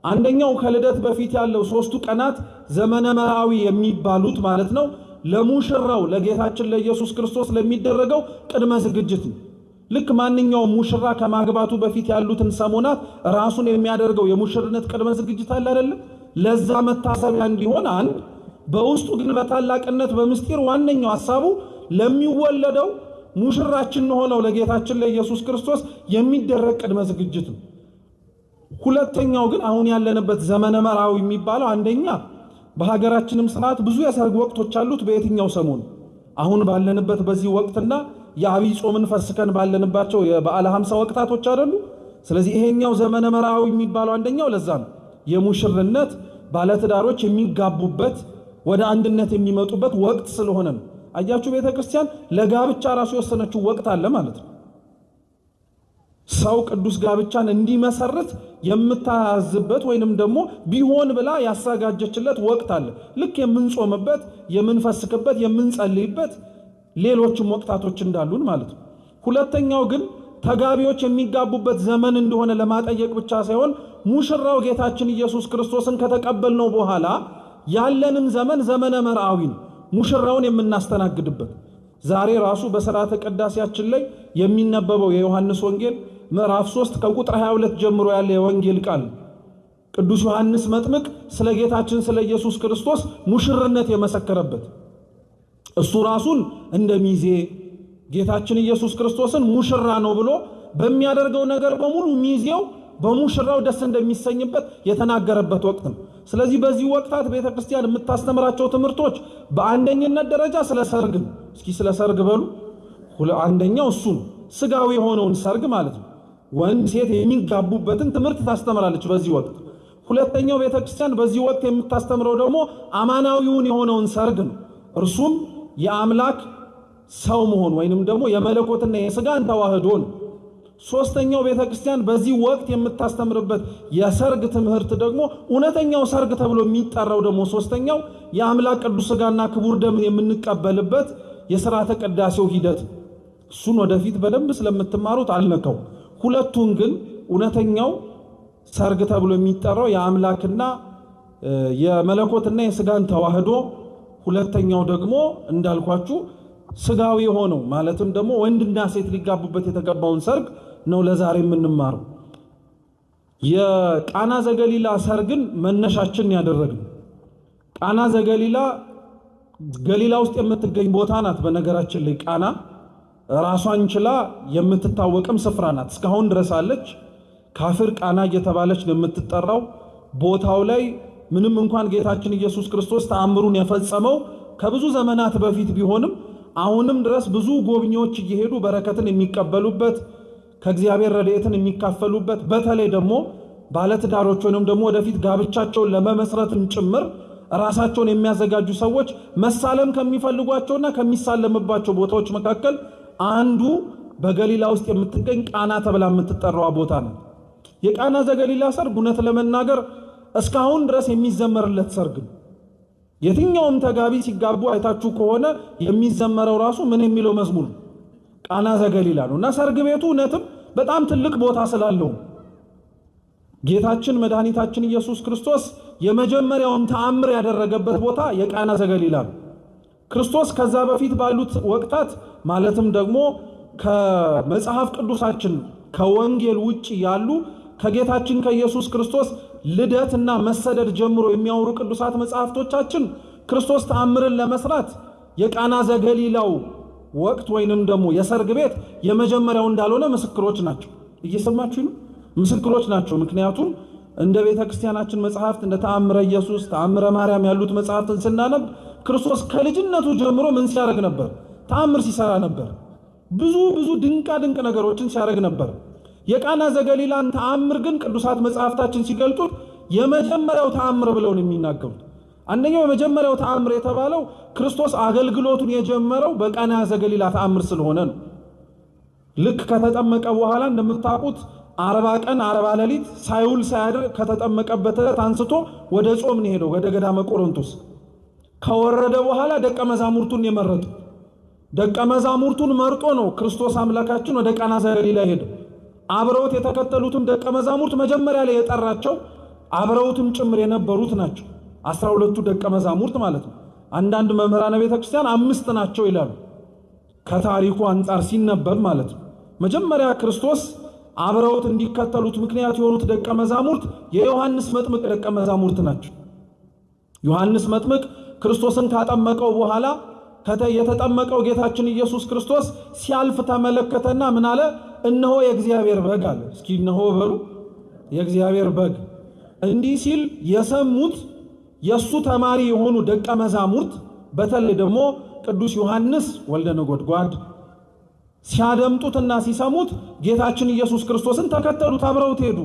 አንደኛው ከልደት በፊት ያለው 3ቱ ቀናት ዘመነ መርዓዊ የሚባሉት ማለት ነው ለሙሽራው ለጌታችን ለኢየሱስ ክርስቶስ ለሚደረገው ቅድመ ዝግጅት ነው። ልክ ማንኛውም ሙሽራ ከማግባቱ በፊት ያሉትን ሰሞናት ራሱን የሚያደርገው የሙሽርነት ቅድመ ዝግጅት አለ አይደል? ለዛ መታሰቢያ እንዲሆን አንድ፣ በውስጡ ግን በታላቅነት በምስጢር ዋነኛው ሐሳቡ ለሚወለደው ሙሽራችን ሆነው ለጌታችን ለኢየሱስ ክርስቶስ የሚደረግ ቅድመ ዝግጅት ነው። ሁለተኛው ግን አሁን ያለንበት ዘመነ መርዓዊ የሚባለው አንደኛ በሀገራችንም ስርዓት ብዙ የሰርግ ወቅቶች አሉት። በየትኛው ሰሞን? አሁን ባለንበት በዚህ ወቅትና የአብይ ጾምን ፈስከን ባለንባቸው የበዓለ 50 ወቅታቶች አይደሉ? ስለዚህ ይሄኛው ዘመነ መርዓዊ የሚባለው አንደኛው ለዛ ነው። የሙሽርነት ባለትዳሮች የሚጋቡበት ወደ አንድነት የሚመጡበት ወቅት ስለሆነ ነው። አያችሁ ቤተክርስቲያን ለጋብቻ ራሱ የወሰነችው ወቅት አለ ማለት ነው። ሰው ቅዱስ ጋብቻን እንዲመሰርት የምታዝበት ወይንም ደግሞ ቢሆን ብላ ያሳጋጀችለት ወቅት አለ። ልክ የምንጾምበት፣ የምንፈስክበት፣ የምንጸልይበት ሌሎችም ወቅታቶች እንዳሉን ማለት ነው። ሁለተኛው ግን ተጋቢዎች የሚጋቡበት ዘመን እንደሆነ ለማጠየቅ ብቻ ሳይሆን ሙሽራው ጌታችን ኢየሱስ ክርስቶስን ከተቀበልነው በኋላ ያለንም ዘመን ዘመነ መርዓዊ ነው፣ ሙሽራውን የምናስተናግድበት። ዛሬ ራሱ በሥርዓተ ቅዳሴያችን ላይ የሚነበበው የዮሐንስ ወንጌል ምዕራፍ 3 ከቁጥር 22 ጀምሮ ያለ የወንጌል ቃል ቅዱስ ዮሐንስ መጥምቅ ስለ ጌታችን ስለ ኢየሱስ ክርስቶስ ሙሽርነት የመሰከረበት፣ እሱ ራሱን እንደ ሚዜ ጌታችን ኢየሱስ ክርስቶስን ሙሽራ ነው ብሎ በሚያደርገው ነገር በሙሉ ሚዜው በሙሽራው ደስ እንደሚሰኝበት የተናገረበት ወቅት ነው። ስለዚህ በዚህ ወቅታት ቤተክርስቲያን የምታስተምራቸው ትምህርቶች በአንደኝነት ደረጃ ስለ ሰርግ ነው። እስኪ ስለ ሰርግ በሉ። አንደኛው እሱ ነው፣ ስጋዊ የሆነውን ሰርግ ማለት ነው። ወንድ ሴት የሚጋቡበትን ትምህርት ታስተምራለች በዚህ ወቅት። ሁለተኛው ቤተክርስቲያን በዚህ ወቅት የምታስተምረው ደግሞ አማናዊውን የሆነውን ሰርግ ነው። እርሱም የአምላክ ሰው መሆን ወይንም ደግሞ የመለኮትና የስጋን ተዋህዶ ነው። ሶስተኛው ቤተክርስቲያን በዚህ ወቅት የምታስተምርበት የሰርግ ትምህርት ደግሞ እውነተኛው ሰርግ ተብሎ የሚጠራው ደግሞ ሶስተኛው የአምላክ ቅዱስ ስጋና ክቡር ደምን የምንቀበልበት የሥርዓተ ቅዳሴው ሂደት። እሱን ወደፊት በደንብ ስለምትማሩት አልነካው። ሁለቱን ግን እውነተኛው ሰርግ ተብሎ የሚጠራው የአምላክና የመለኮትና የስጋን ተዋህዶ፣ ሁለተኛው ደግሞ እንዳልኳችሁ ስጋዊ ሆነው ማለትም ደግሞ ወንድና ሴት ሊጋቡበት የተገባውን ሰርግ ነው ለዛሬ የምንማረው። የቃና ዘገሊላ ሰርግን መነሻችን ያደረግነው ቃና ዘገሊላ ገሊላ ውስጥ የምትገኝ ቦታ ናት። በነገራችን ላይ ቃና ራሷን ችላ የምትታወቅም ስፍራ ናት። እስካሁን ድረስ አለች። ካፍር ቃና እየተባለች ነው የምትጠራው። ቦታው ላይ ምንም እንኳን ጌታችን ኢየሱስ ክርስቶስ ተአምሩን የፈጸመው ከብዙ ዘመናት በፊት ቢሆንም አሁንም ድረስ ብዙ ጎብኚዎች እየሄዱ በረከትን የሚቀበሉበት ከእግዚአብሔር ረድኤትን የሚካፈሉበት በተለይ ደግሞ ባለትዳሮች ወይንም ደግሞ ወደፊት ጋብቻቸውን ለመመስረትም ጭምር ራሳቸውን የሚያዘጋጁ ሰዎች መሳለም ከሚፈልጓቸውና ከሚሳለምባቸው ቦታዎች መካከል አንዱ በገሊላ ውስጥ የምትገኝ ቃና ተብላ የምትጠራው ቦታ ነው። የቃና ዘገሊላ ሰርግ እውነት ለመናገር እስካሁን ድረስ የሚዘመርለት ሰርግ ነው። የትኛውም ተጋቢ ሲጋቡ አይታችሁ ከሆነ የሚዘመረው ራሱ ምን የሚለው መዝሙር ቃና ዘገሊላ ነው። እና ሰርግ ቤቱ እውነትም በጣም ትልቅ ቦታ ስላለው ጌታችን መድኃኒታችን ኢየሱስ ክርስቶስ የመጀመሪያውን ተአምር ያደረገበት ቦታ የቃና ዘገሊላ ነው። ክርስቶስ ከዛ በፊት ባሉት ወቅታት ማለትም ደግሞ ከመጽሐፍ ቅዱሳችን ከወንጌል ውጪ ያሉ ከጌታችን ከኢየሱስ ክርስቶስ ልደትና መሰደድ ጀምሮ የሚያወሩ ቅዱሳት መጽሐፍቶቻችን ክርስቶስ ተአምርን ለመስራት የቃና ዘገሊላው ወቅት ወይንም ደግሞ የሰርግ ቤት የመጀመሪያው እንዳልሆነ ምስክሮች ናቸው። እየሰማችሁ ነው? ምስክሮች ናቸው። ምክንያቱም እንደ ቤተ ክርስቲያናችን መጽሐፍት እንደ ተአምረ ኢየሱስ፣ ተአምረ ማርያም ያሉት መጽሐፍትን ስናነብ ክርስቶስ ከልጅነቱ ጀምሮ ምን ሲያደርግ ነበር? ተአምር ሲሰራ ነበር። ብዙ ድንቅ ነገሮችን ሲያደርግ ነበር። የቃና ዘገሊላን ተአምር ግን ቅዱሳት መጽሐፍታችን ሲገልጡት የመጀመሪያው ተአምር ብለው ነው የሚናገሩት። አንደኛው የመጀመሪያው ተአምር የተባለው ክርስቶስ አገልግሎቱን የጀመረው በቃና ዘገሊላ ተአምር ስለሆነ ነው። ልክ ከተጠመቀ በኋላ እንደምታውቁት 40 ቀን 40 ሌሊት ሳይውል ሳያድር ከተጠመቀበት ዕለት አንስቶ ወደ ጾም ነው ሄደው ወደ ገዳመ ቆሮንቶስ። ከወረደ በኋላ ደቀ መዛሙርቱን የመረጠ ደቀ መዛሙርቱን መርጦ ነው ክርስቶስ አምላካችን ወደ ቃና ዘገሊላ ሄደ። አብረውት የተከተሉትን ደቀ መዛሙርት መጀመሪያ ላይ የጠራቸው አብረውትም ጭምር የነበሩት ናቸው። 12ቱ ደቀ መዛሙርት ማለት ነው። አንዳንድ መምህራነ ቤተክርስቲያን 5 ናቸው ይላሉ፣ ከታሪኩ አንጻር ሲነበብ ማለት ነው። መጀመሪያ ክርስቶስ አብረውት እንዲከተሉት ምክንያት የሆኑት ደቀ መዛሙርት የዮሐንስ መጥምቅ ደቀ መዛሙርት ናቸው። ዮሐንስ መጥምቅ ክርስቶስን ካጠመቀው በኋላ የተጠመቀው ጌታችን ኢየሱስ ክርስቶስ ሲያልፍ ተመለከተና ምን አለ? እነሆ የእግዚአብሔር በግ አለ። እስኪ እነሆ በሉ፣ የእግዚአብሔር በግ። እንዲህ ሲል የሰሙት የሱ ተማሪ የሆኑ ደቀ መዛሙርት በተለይ ደግሞ ቅዱስ ዮሐንስ ወልደ ነጎድጓድ ሲያደምጡትና ሲሰሙት ጌታችን ኢየሱስ ክርስቶስን ተከተሉት፣ አብረውት ሄዱ።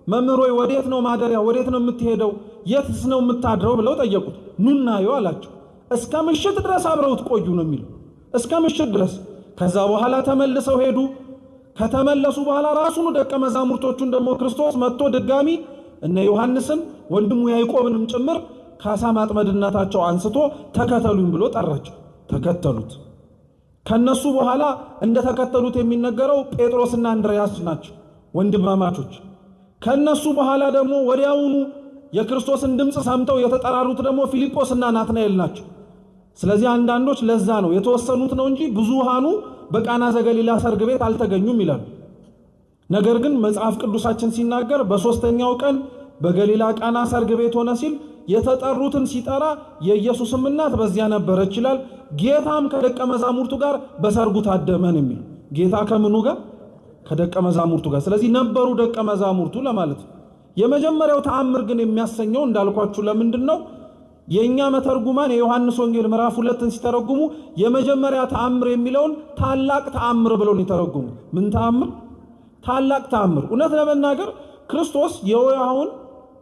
መምህር ሆይ ወዴት ነው ማደሪያ? ወዴት ነው የምትሄደው? የትስ ነው የምታድረው? ብለው ጠየቁት። ኑናዩ አላቸው። እስከ ምሽት ድረስ አብረውት ቆዩ ነው የሚለው፣ እስከ ምሽት ድረስ። ከዛ በኋላ ተመልሰው ሄዱ። ከተመለሱ በኋላ ራሱን ደቀ መዛሙርቶቹን ደግሞ ክርስቶስ መጥቶ ድጋሚ እነ ዮሐንስን ወንድሙ ያዕቆብንም ጭምር ከአሳ ማጥመድነታቸው አንስቶ ተከተሉኝ ብሎ ጠራቸው። ተከተሉት። ከነሱ በኋላ እንደተከተሉት የሚነገረው ጴጥሮስና እንድርያስ ናቸው፣ ወንድማማቾች። ከነሱ በኋላ ደግሞ ወዲያውኑ የክርስቶስን ድምፅ ሰምተው የተጠራሩት ደግሞ ፊልጶስና ናትናኤል ናቸው። ስለዚህ አንዳንዶች ለዛ ነው የተወሰኑት ነው እንጂ ብዙሃኑ በቃና ዘገሊላ ሰርግ ቤት አልተገኙም ይላሉ። ነገር ግን መጽሐፍ ቅዱሳችን ሲናገር በሶስተኛው ቀን በገሊላ ቃና ሰርግ ቤት ሆነ ሲል የተጠሩትን ሲጠራ የኢየሱስም እናት በዚያ ነበረች ይላል። ጌታም ከደቀ መዛሙርቱ ጋር በሰርጉ ታደመን የሚል ጌታ ከምኑ ጋር? ከደቀ መዛሙርቱ ጋር። ስለዚህ ነበሩ ደቀ መዛሙርቱ ለማለት ነው። የመጀመሪያው ተአምር ግን የሚያሰኘው እንዳልኳችሁ ለምንድን ነው? የኛ መተርጉማን የዮሐንስ ወንጌል ምዕራፍ 2ን ሲተረጉሙ የመጀመሪያ ተአምር የሚለውን ታላቅ ተአምር ብለው ነው የተረጉሙ። ምን ተአምር? ታላቅ ተአምር። እውነት ለመናገር ክርስቶስ የውሃውን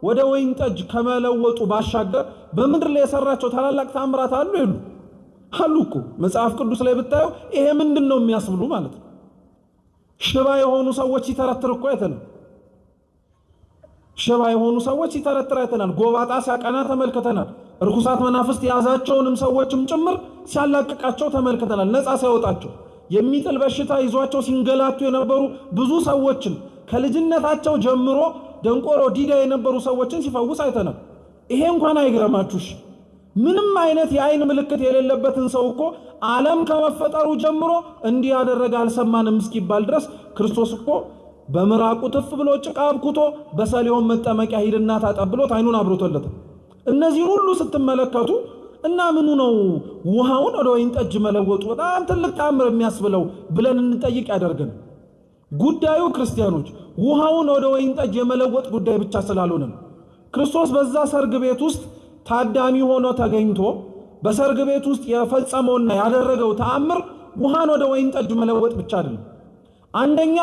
ወደ ወይን ጠጅ ከመለወጡ ባሻገር በምድር ላይ የሰራቸው ታላላቅ ተአምራት አሉ ይሉ አሉ እኮ መጽሐፍ ቅዱስ ላይ ብታየው ይሄ ምንድን ነው የሚያስብሉ ማለት ነው። ሽባ የሆኑ ሰዎች ሲተረትር እኮ አይተናል። ሽባ የሆኑ ሰዎች ሲተረትር አይተናል። ጎባጣ ሲያቀና ተመልክተናል። እርኩሳት መናፍስት የያዛቸውንም ሰዎችም ጭምር ሲያላቅቃቸው ተመልክተናል። ነፃ ሲያወጣቸው የሚጥል በሽታ ይዟቸው ሲንገላቱ የነበሩ ብዙ ሰዎችን ከልጅነታቸው ጀምሮ ደንቆሮ ዲዳ የነበሩ ሰዎችን ሲፈውስ አይተናል። ይሄ እንኳን አይገርማችሁሽ? ምንም አይነት የአይን ምልክት የሌለበትን ሰው እኮ ዓለም ከመፈጠሩ ጀምሮ እንዲህ ያደረገ አልሰማንም እስኪባል ድረስ ክርስቶስ እኮ በምራቁ ትፍ ብሎ ጭቃ አብኩቶ በሰሊሆም መጠመቂያ ሂድና ታጠብሎት አይኑን አብሮቶለታል። እነዚህ ሁሉ ስትመለከቱ እና ምኑ ነው ውሃውን ወደ ወይን ጠጅ መለወጡ በጣም ትልቅ ተአምር የሚያስብለው ብለን እንጠይቅ ያደርገን። ጉዳዩ ክርስቲያኖች ውሃውን ወደ ወይን ጠጅ የመለወጥ ጉዳይ ብቻ ስላልሆነ ነው። ክርስቶስ በዛ ሰርግ ቤት ውስጥ ታዳሚ ሆኖ ተገኝቶ በሰርግ ቤት ውስጥ የፈጸመውና ያደረገው ተአምር ውሃን ወደ ወይን ጠጅ መለወጥ ብቻ አይደለም። አንደኛ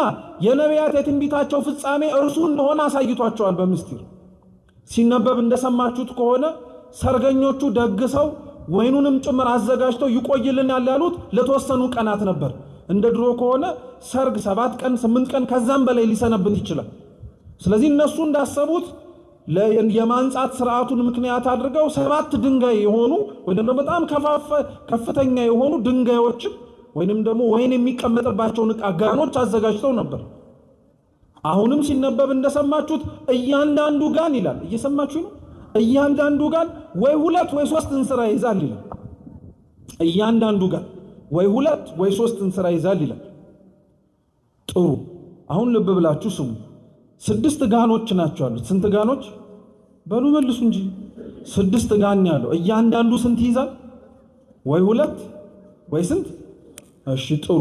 የነቢያት የትንቢታቸው ፍጻሜ እርሱ እንደሆነ አሳይቷቸዋል። በምስጢር ሲነበብ እንደሰማችሁት ከሆነ ሰርገኞቹ ደግሰው ወይኑንም ጭምር አዘጋጅተው ይቆይልን ያሉት ለተወሰኑ ቀናት ነበር። እንደ ድሮ ከሆነ ሰርግ 7 ቀን 8 ቀን ከዛም በላይ ሊሰነብት ይችላል። ስለዚህ እነሱ እንዳሰቡት የማንጻት ስርዓቱን ምክንያት አድርገው 7 ድንጋይ የሆኑ ወይንም ደግሞ በጣም ከፍተኛ የሆኑ ድንጋዮችን ወይንም ደግሞ ወይን የሚቀመጥባቸውን ጋኖች አዘጋጅተው ነበር። አሁንም ሲነበብ እንደሰማችሁት እያንዳንዱ ጋን ይላል። እየሰማችሁ ነው? እያንዳንዱ ጋን ወይ 2 ወይ 3 እንስራ ይዛል ይላል። እያንዳንዱ ጋን ወይ 2 ወይ 3 እንስራ ይዛል ይላል። ጥሩ። አሁን ልብ ብላችሁ ስሙ። 6 ጋኖች ናቸው ያሉት። ስንት ጋኖች? በሉ መልሱ እንጂ። 6 ጋን ያለው እያንዳንዱ ስንት ይዛል? ወይ 2 ወይ ስንት? እሺ ጥሩ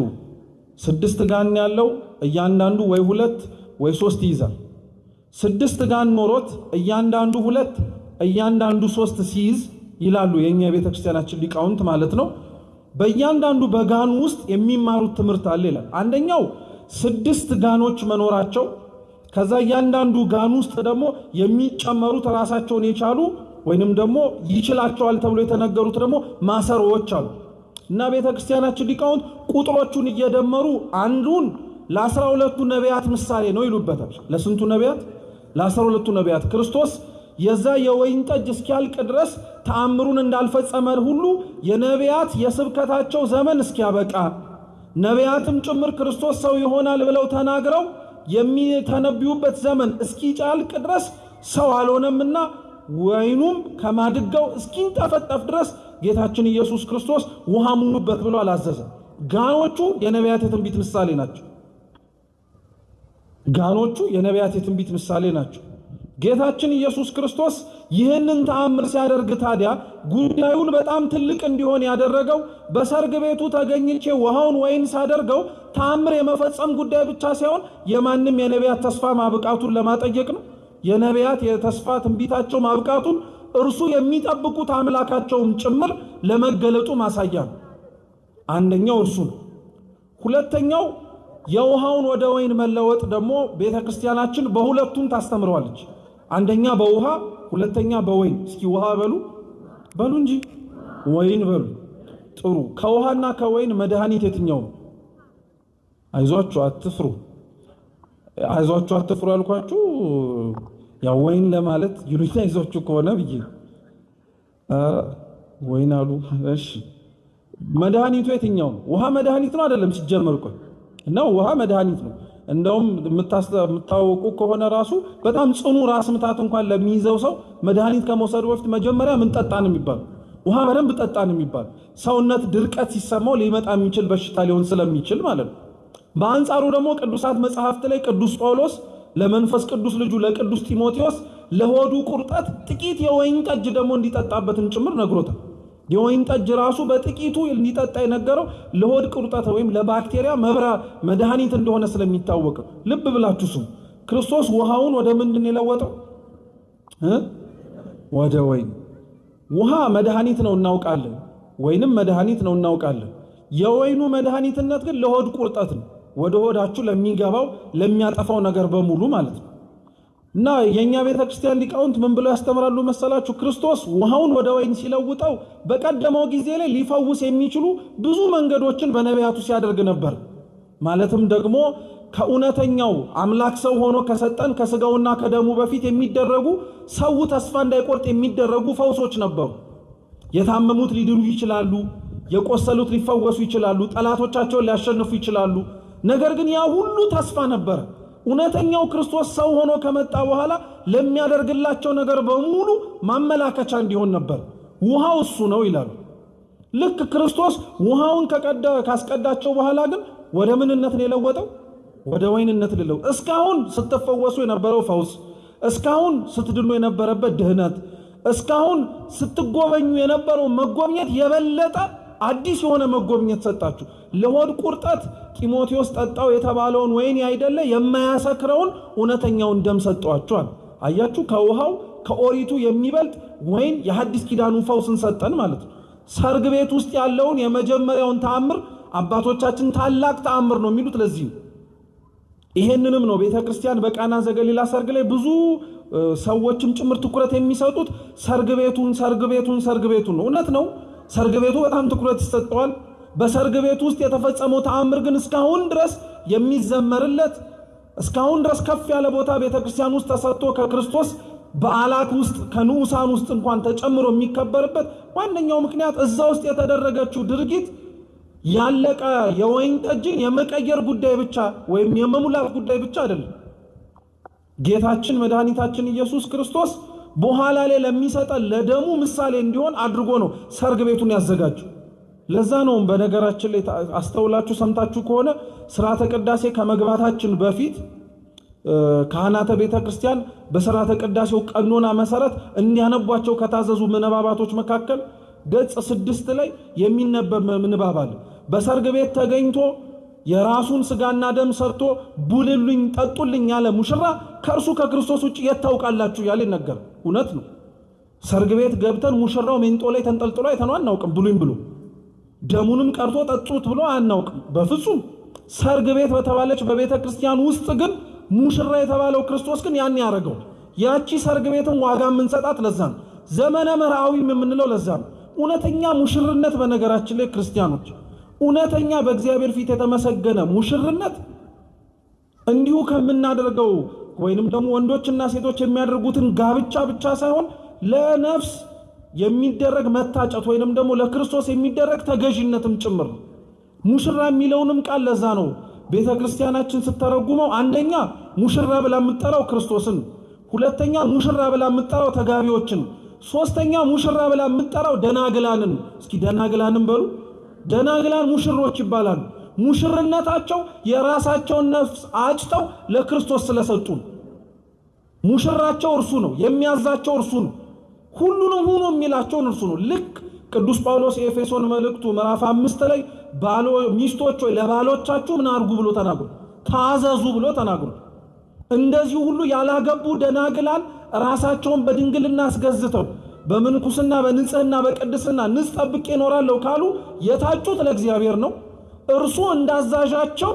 6 ጋን ያለው እያንዳንዱ ወይ 2 ወይ 3 ይይዛል። 6 ጋን ኖሮት እያንዳንዱ 2 እያንዳንዱ 3 ሲይዝ ይላሉ የኛ ቤተክርስቲያናችን ሊቃውንት ማለት ነው። በእያንዳንዱ በጋኑ ውስጥ የሚማሩት ትምህርት አለ ይላል። አንደኛው 6 ጋኖች መኖራቸው፣ ከዛ እያንዳንዱ ጋን ውስጥ ደግሞ የሚጨመሩት ራሳቸውን የቻሉ ወይንም ደግሞ ይችላቸዋል ተብሎ የተነገሩት ደግሞ ማሰሮዎች አሉ እና ቤተክርስቲያናችን ሊቃውንት ቁጥሮቹን እየደመሩ አንዱን ለ12ቱ ነቢያት ምሳሌ ነው ይሉበታል። ለስንቱ ነቢያት? ለ12ቱ ነቢያት። ክርስቶስ የዛ የወይን ጠጅ እስኪያልቅ ድረስ ተአምሩን እንዳልፈጸመ ሁሉ የነቢያት የስብከታቸው ዘመን እስኪያበቃ ነቢያትም ጭምር ክርስቶስ ሰው ይሆናል ብለው ተናግረው የሚተነብዩበት ዘመን እስኪጫልቅ ድረስ ሰው አልሆነምና ወይኑም ከማድጋው እስኪንጠፈጠፍ ድረስ ጌታችን ኢየሱስ ክርስቶስ ውሃ ሙሉበት ብሎ አላዘዘ። ጋኖቹ የነቢያት የትንቢት ምሳሌ ናቸው። ጋኖቹ የነቢያት የትንቢት ምሳሌ ናቸው። ጌታችን ኢየሱስ ክርስቶስ ይህንን ተአምር ሲያደርግ ታዲያ ጉዳዩን በጣም ትልቅ እንዲሆን ያደረገው በሰርግ ቤቱ ተገኝቼ ውሃውን ወይን ሳደርገው ተአምር የመፈጸም ጉዳይ ብቻ ሳይሆን የማንም የነቢያት ተስፋ ማብቃቱን ለማጠየቅ ነው። የነቢያት የተስፋ ትንቢታቸው ማብቃቱን እርሱ የሚጠብቁት አምላካቸውም ጭምር ለመገለጡ ማሳያ ነው። አንደኛው እርሱ ነው። ሁለተኛው የውሃውን ወደ ወይን መለወጥ ደግሞ ቤተክርስቲያናችን በሁለቱም ታስተምረዋለች። አንደኛ በውሃ ሁለተኛ በወይን። እስኪ ውሃ በሉ እንጂ ወይን በሉ። ጥሩ። ከውሃና ከወይን መድኃኒት የትኛው ነው? አይዟችሁ አትፍሩ፣ አይዟችሁ አትፍሩ ያልኳችሁ ያው ወይን ለማለት ይሉኝታ ይዟችሁ ከሆነ ብዬ ወይን አሉ። እሺ መድኃኒቱ የትኛው ነው? ውሃ መድኃኒት ነው አይደለም? ሲጀመር እኮ ነው ውሃ መድኃኒት ነው። እንደውም የምታወቁ ከሆነ ራሱ በጣም ጽኑ ራስ ምታት እንኳን ለሚይዘው ሰው መድኃኒት ከመውሰዱ በፊት መጀመሪያ ምን ጠጣን የሚባል ውሃ በደንብ ጠጣን የሚባል ሰውነት ድርቀት ሲሰማው ሊመጣ የሚችል በሽታ ሊሆን ስለሚችል ማለት ነው። በአንጻሩ ደግሞ ቅዱሳት መጽሐፍት ላይ ቅዱስ ጳውሎስ ለመንፈስ ቅዱስ ልጁ ለቅዱስ ጢሞቴዎስ ለሆዱ ቁርጠት ጥቂት የወይን ጠጅ ደግሞ እንዲጠጣበትን ጭምር ነግሮታል። የወይን ጠጅ ራሱ በጥቂቱ እንዲጠጣ የነገረው ለሆድ ቁርጠት ወይም ለባክቴሪያ መድኃኒት እንደሆነ ስለሚታወቅ። ልብ ብላችሁ ስሙ። ክርስቶስ ውሃውን ወደ ምንድን የለወጠው? ወደ ወይን። ውሃ መድኃኒት ነው እናውቃለን፣ ወይንም መድኃኒት ነው እናውቃለን። የወይኑ መድኃኒትነት ግን ለሆድ ቁርጠት ነው፣ ወደ ሆዳችሁ ለሚገባው ለሚያጠፋው ነገር በሙሉ ማለት ነው። እና የኛ ቤተክርስቲያን ሊቃውንት ምን ብለው ያስተምራሉ መሰላችሁ? ክርስቶስ ውሃውን ወደ ወይን ሲለውጠው በቀደመው ጊዜ ላይ ሊፈውስ የሚችሉ ብዙ መንገዶችን በነቢያቱ ሲያደርግ ነበር። ማለትም ደግሞ ከእውነተኛው አምላክ ሰው ሆኖ ከሰጠን ከስጋውና ከደሙ በፊት የሚደረጉ ሰው ተስፋ እንዳይቆርጥ የሚደረጉ ፈውሶች ነበሩ። የታመሙት ሊድኑ ይችላሉ፣ የቆሰሉት ሊፈወሱ ይችላሉ፣ ጠላቶቻቸውን ሊያሸንፉ ይችላሉ። ነገር ግን ያ ሁሉ ተስፋ ነበር። እውነተኛው ክርስቶስ ሰው ሆኖ ከመጣ በኋላ ለሚያደርግላቸው ነገር በሙሉ ማመላከቻ እንዲሆን ነበር። ውሃው እሱ ነው ይላሉ። ልክ ክርስቶስ ውሃውን ካስቀዳቸው በኋላ ግን ወደ ምንነት ነው የለወጠው? ወደ ወይንነት ሊለው። እስካሁን ስትፈወሱ የነበረው ፈውስ፣ እስካሁን ስትድኑ የነበረበት ድህነት፣ እስካሁን ስትጎበኙ የነበረው መጎብኘት የበለጠ አዲስ የሆነ መጎብኘት ሰጣችሁ። ለሆድ ቁርጠት ጢሞቴዎስ ጠጣው የተባለውን ወይን አይደለ የማያሰክረውን እውነተኛውን ደም ሰጧችኋል። አያችሁ፣ ከውሃው ከኦሪቱ የሚበልጥ ወይን የሐዲስ ኪዳኑን ፈውስን ሰጠን ማለት ነው። ሰርግ ቤት ውስጥ ያለውን የመጀመሪያውን ተአምር አባቶቻችን ታላቅ ተአምር ነው የሚሉት ለዚህ። ይሄንንም ነው ቤተክርስቲያን በቃና ዘገሊላ ሰርግ ላይ ብዙ ሰዎችም ጭምር ትኩረት የሚሰጡት ሰርግ ቤቱን ነው። እውነት ነው፣ ሰርግ ቤቱ በጣም ትኩረት ይሰጠዋል። በሰርግ ቤት ውስጥ የተፈጸመው ተአምር ግን እስካሁን ድረስ የሚዘመርለት፣ እስካሁን ድረስ ከፍ ያለ ቦታ ቤተክርስቲያን ውስጥ ተሰጥቶ ከክርስቶስ በዓላት ውስጥ ከንዑሳን ውስጥ እንኳን ተጨምሮ የሚከበርበት ዋነኛው ምክንያት እዛ ውስጥ የተደረገችው ድርጊት ያለቀ የወይን ጠጅን የመቀየር ጉዳይ ብቻ ወይም የመሙላት ጉዳይ ብቻ አይደለም። ጌታችን መድኃኒታችን ኢየሱስ ክርስቶስ በኋላ ላይ ለሚሰጠን ለደሙ ምሳሌ እንዲሆን አድርጎ ነው ሰርግ ቤቱን ያዘጋጀው። ለዛ ነው በነገራችን ላይ አስተውላችሁ ሰምታችሁ ከሆነ ሥርዓተ ቅዳሴ ከመግባታችን በፊት ካህናተ ቤተ ክርስቲያን በሥርዓተ ቅዳሴው ቀኖና መሰረት እንዲያነቧቸው ከታዘዙ ምንባባቶች መካከል ገጽ 6 ላይ የሚነበብ ምንባብ አለ። በሰርግ ቤት ተገኝቶ የራሱን ስጋና ደም ሰጥቶ ቡልልኝ ጠጡልኝ ያለ ሙሽራ ከእርሱ ከክርስቶስ ውጭ የታውቃላችሁ ያለ ነገር እውነት ነው። ሰርግ ቤት ገብተን ሙሽራው ሜንጦ ላይ ተንጠልጥሎ አይተነው አናውቅም። ብሉኝ ብሎ ደሙንም ቀርቶ ጠጡት ብሎ አናውቅም በፍጹም። ሰርግ ቤት በተባለች በቤተ ክርስቲያን ውስጥ ግን ሙሽራ የተባለው ክርስቶስ ግን ያን ያደረገው ያቺ ሰርግ ቤትን ዋጋ የምንሰጣት ለዛ ነው። ዘመነ መርዓዊም የምንለው ለዛ ነው። እውነተኛ ሙሽርነት በነገራችን ላይ ክርስቲያኖች እውነተኛ በእግዚአብሔር ፊት የተመሰገነ ሙሽርነት እንዲሁ ከምናደርገው ወይንም ደግሞ ወንዶችና ሴቶች የሚያደርጉትን ጋብቻ ብቻ ሳይሆን ለነፍስ የሚደረግ መታጨት ወይንም ደግሞ ለክርስቶስ የሚደረግ ተገዥነትም ጭምር ነው። ሙሽራ የሚለውንም ቃል ለዛ ነው ቤተ ክርስቲያናችን ስተረጉመው አንደኛ ሙሽራ ብላ የምትጠራው ክርስቶስን፣ ሁለተኛ ሙሽራ ብላ የምትጠራው ተጋቢዎችን፣ ሶስተኛ ሙሽራ ብላ የምትጠራው ደናግላንን። እስኪ ደናግላንን በሉ። ደናግላን ሙሽሮች ይባላሉ። ሙሽርነታቸው የራሳቸውን ነፍስ አጭተው ለክርስቶስ ስለሰጡ ሙሽራቸው እርሱ ነው፣ የሚያዛቸው እርሱ ነው፣ ሁሉንም ሁሉ የሚላቸው እርሱ ነው። ልክ ቅዱስ ጳውሎስ የኤፌሶን መልእክቱ ምዕራፍ 5 ላይ ሚስቶች ሆይ ለባሎቻችሁ ምን አድርጉ ብሎ ተናግሮ ታዘዙ ብሎ ተናግሮ፣ እንደዚህ ሁሉ ያላገቡ ደናግላን ራሳቸውን በድንግልና አስገዝተው በምንኩስና በንጽህና በቅድስና ንጽህ ጠብቄ እኖራለሁ ካሉ የታጩት ለእግዚአብሔር ነው። እርሱ እንዳዛዣቸው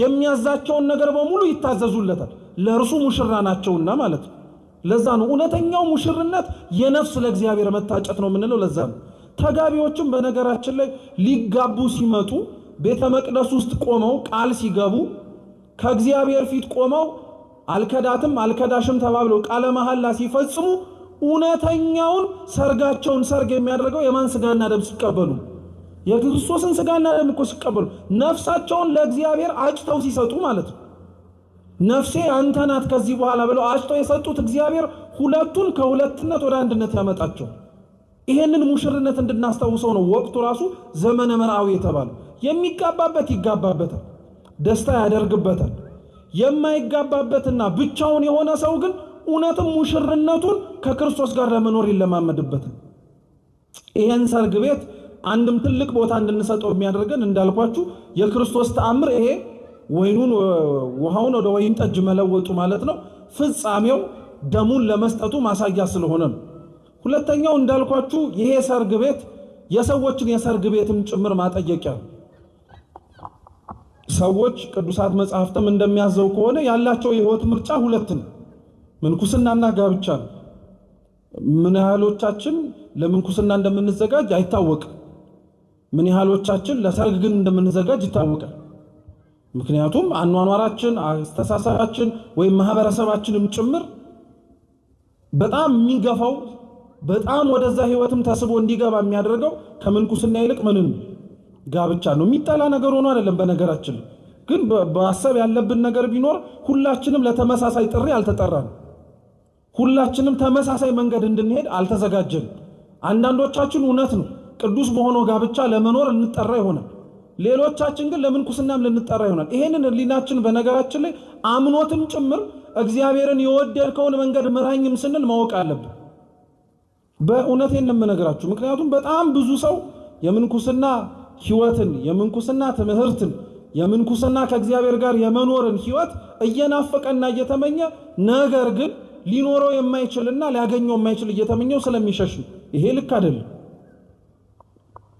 የሚያዛቸውን ነገር በሙሉ ይታዘዙለታል። ለእርሱ ሙሽራ ናቸውና ማለት ነው። ለዛ ነው እውነተኛው ሙሽርነት የነፍስ ለእግዚአብሔር መታጨት ነው የምንለው። ለዛ ነው ተጋቢዎችም በነገራችን ላይ ሊጋቡ ሲመጡ ቤተ መቅደስ ውስጥ ቆመው ቃል ሲገቡ ከእግዚአብሔር ፊት ቆመው አልከዳትም አልከዳሽም ተባብለው ቃለ መሐላ ሲፈጽሙ እውነተኛውን ሰርጋቸውን ሰርግ የሚያደርገው የማን ስጋና ደም ሲቀበሉ? የክርስቶስን ስጋና ደም እኮ ሲቀበሉ ነፍሳቸውን ለእግዚአብሔር አጭተው ሲሰጡ ማለት ነው። ነፍሴ አንተ ናት ከዚህ በኋላ ብለው አጭተው የሰጡት እግዚአብሔር ሁለቱን ከሁለትነት ወደ አንድነት ያመጣቸው። ይሄንን ሙሽርነት እንድናስታውሰው ነው ወቅቱ ራሱ ዘመነ መርዓዊ የተባለው። የሚጋባበት ይጋባበታል፣ ደስታ ያደርግበታል። የማይጋባበትና ብቻውን የሆነ ሰው ግን እውነትም ሙሽርነቱን ከክርስቶስ ጋር ለመኖር ይለማመድበታል። ይሄን ሰርግ ቤት አንድም ትልቅ ቦታ እንድንሰጠው የሚያደርገን እንዳልኳችሁ የክርስቶስ ተአምር ይሄ ወይኑን ውሃውን ወደ ወይን ጠጅ መለወጡ ማለት ነው። ፍጻሜው ደሙን ለመስጠቱ ማሳያ ስለሆነ ነው። ሁለተኛው እንዳልኳችሁ ይሄ ሰርግ ቤት የሰዎችን የሰርግ ቤትም ጭምር ማጠየቂያ ነው። ሰዎች ቅዱሳት መጻሕፍትም እንደሚያዘው ከሆነ ያላቸው የህይወት ምርጫ ሁለት ነው፣ ምንኩስናና ጋብቻ ነው። ምን ያህሎቻችን ለምንኩስና እንደምንዘጋጅ አይታወቅም። ምን ያህሎቻችን ለሰርግ ግን እንደምንዘጋጅ ይታወቃል። ምክንያቱም አኗኗራችን፣ አስተሳሰባችን ወይም ማህበረሰባችንም ጭምር በጣም የሚገፋው በጣም ወደዛ ህይወትም ተስቦ እንዲገባ የሚያደርገው ከምንኩስና ይልቅ ምንን ጋብቻ ነው። የሚጠላ ነገር ሆኖ አይደለም። በነገራችን ግን በአሰብ ያለብን ነገር ቢኖር ሁላችንም ለተመሳሳይ ጥሪ አልተጠራንም። ሁላችንም ተመሳሳይ መንገድ እንድንሄድ አልተዘጋጀንም። አንዳንዶቻችን እውነት ነው ቅዱስ በሆነው ጋብቻ ለመኖር እንጠራ ይሆናል። ሌሎቻችን ግን ለምንኩስናም ልንጠራ ይሆናል። ይሄንን ህሊናችን በነገራችን ላይ አምኖትም ጭምር እግዚአብሔርን የወደድከውን መንገድ ምራኝም ስንል ማወቅ አለብን። በእውነቴን የምነግራችሁ ምክንያቱም በጣም ብዙ ሰው የምንኩስና ህይወትን፣ የምንኩስና ትምህርትን፣ የምንኩስና ከእግዚአብሔር ጋር የመኖርን ህይወት እየናፈቀና እየተመኘ ነገር ግን ሊኖረው የማይችልና ሊያገኘው የማይችል እየተመኘው ስለሚሸሽ ይሄ ልክ አይደለም።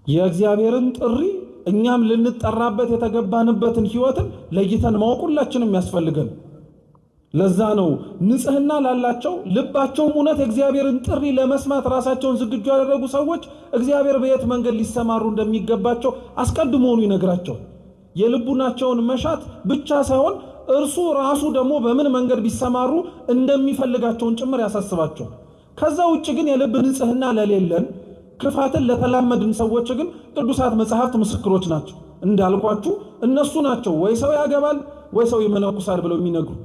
የእግዚአብሔርን ጥሪ እኛም ልንጠራበት የተገባንበትን ህይወትን ለይተን ማወቅ ሁላችንም ያስፈልገን። ለዛ ነው ንጽህና ላላቸው ልባቸውም እውነት የእግዚአብሔርን ጥሪ ለመስማት ራሳቸውን ዝግጁ ያደረጉ ሰዎች እግዚአብሔር በየት መንገድ ሊሰማሩ እንደሚገባቸው አስቀድሞውኑ ይነግራቸው። የልቡናቸውን መሻት ብቻ ሳይሆን እርሱ ራሱ ደግሞ በምን መንገድ ቢሰማሩ እንደሚፈልጋቸውን ጭምር ያሳስባቸው። ከዛ ውጭ ግን የልብ ንጽህና ለሌለን ክፋትን ለተላመድን ሰዎች ግን ቅዱሳት መጻሕፍት ምስክሮች ናቸው። እንዳልኳችሁ እነሱ ናቸው ወይ ሰው ያገባል ወይ ሰው ይመነኩሳል ብለው የሚነግሩ።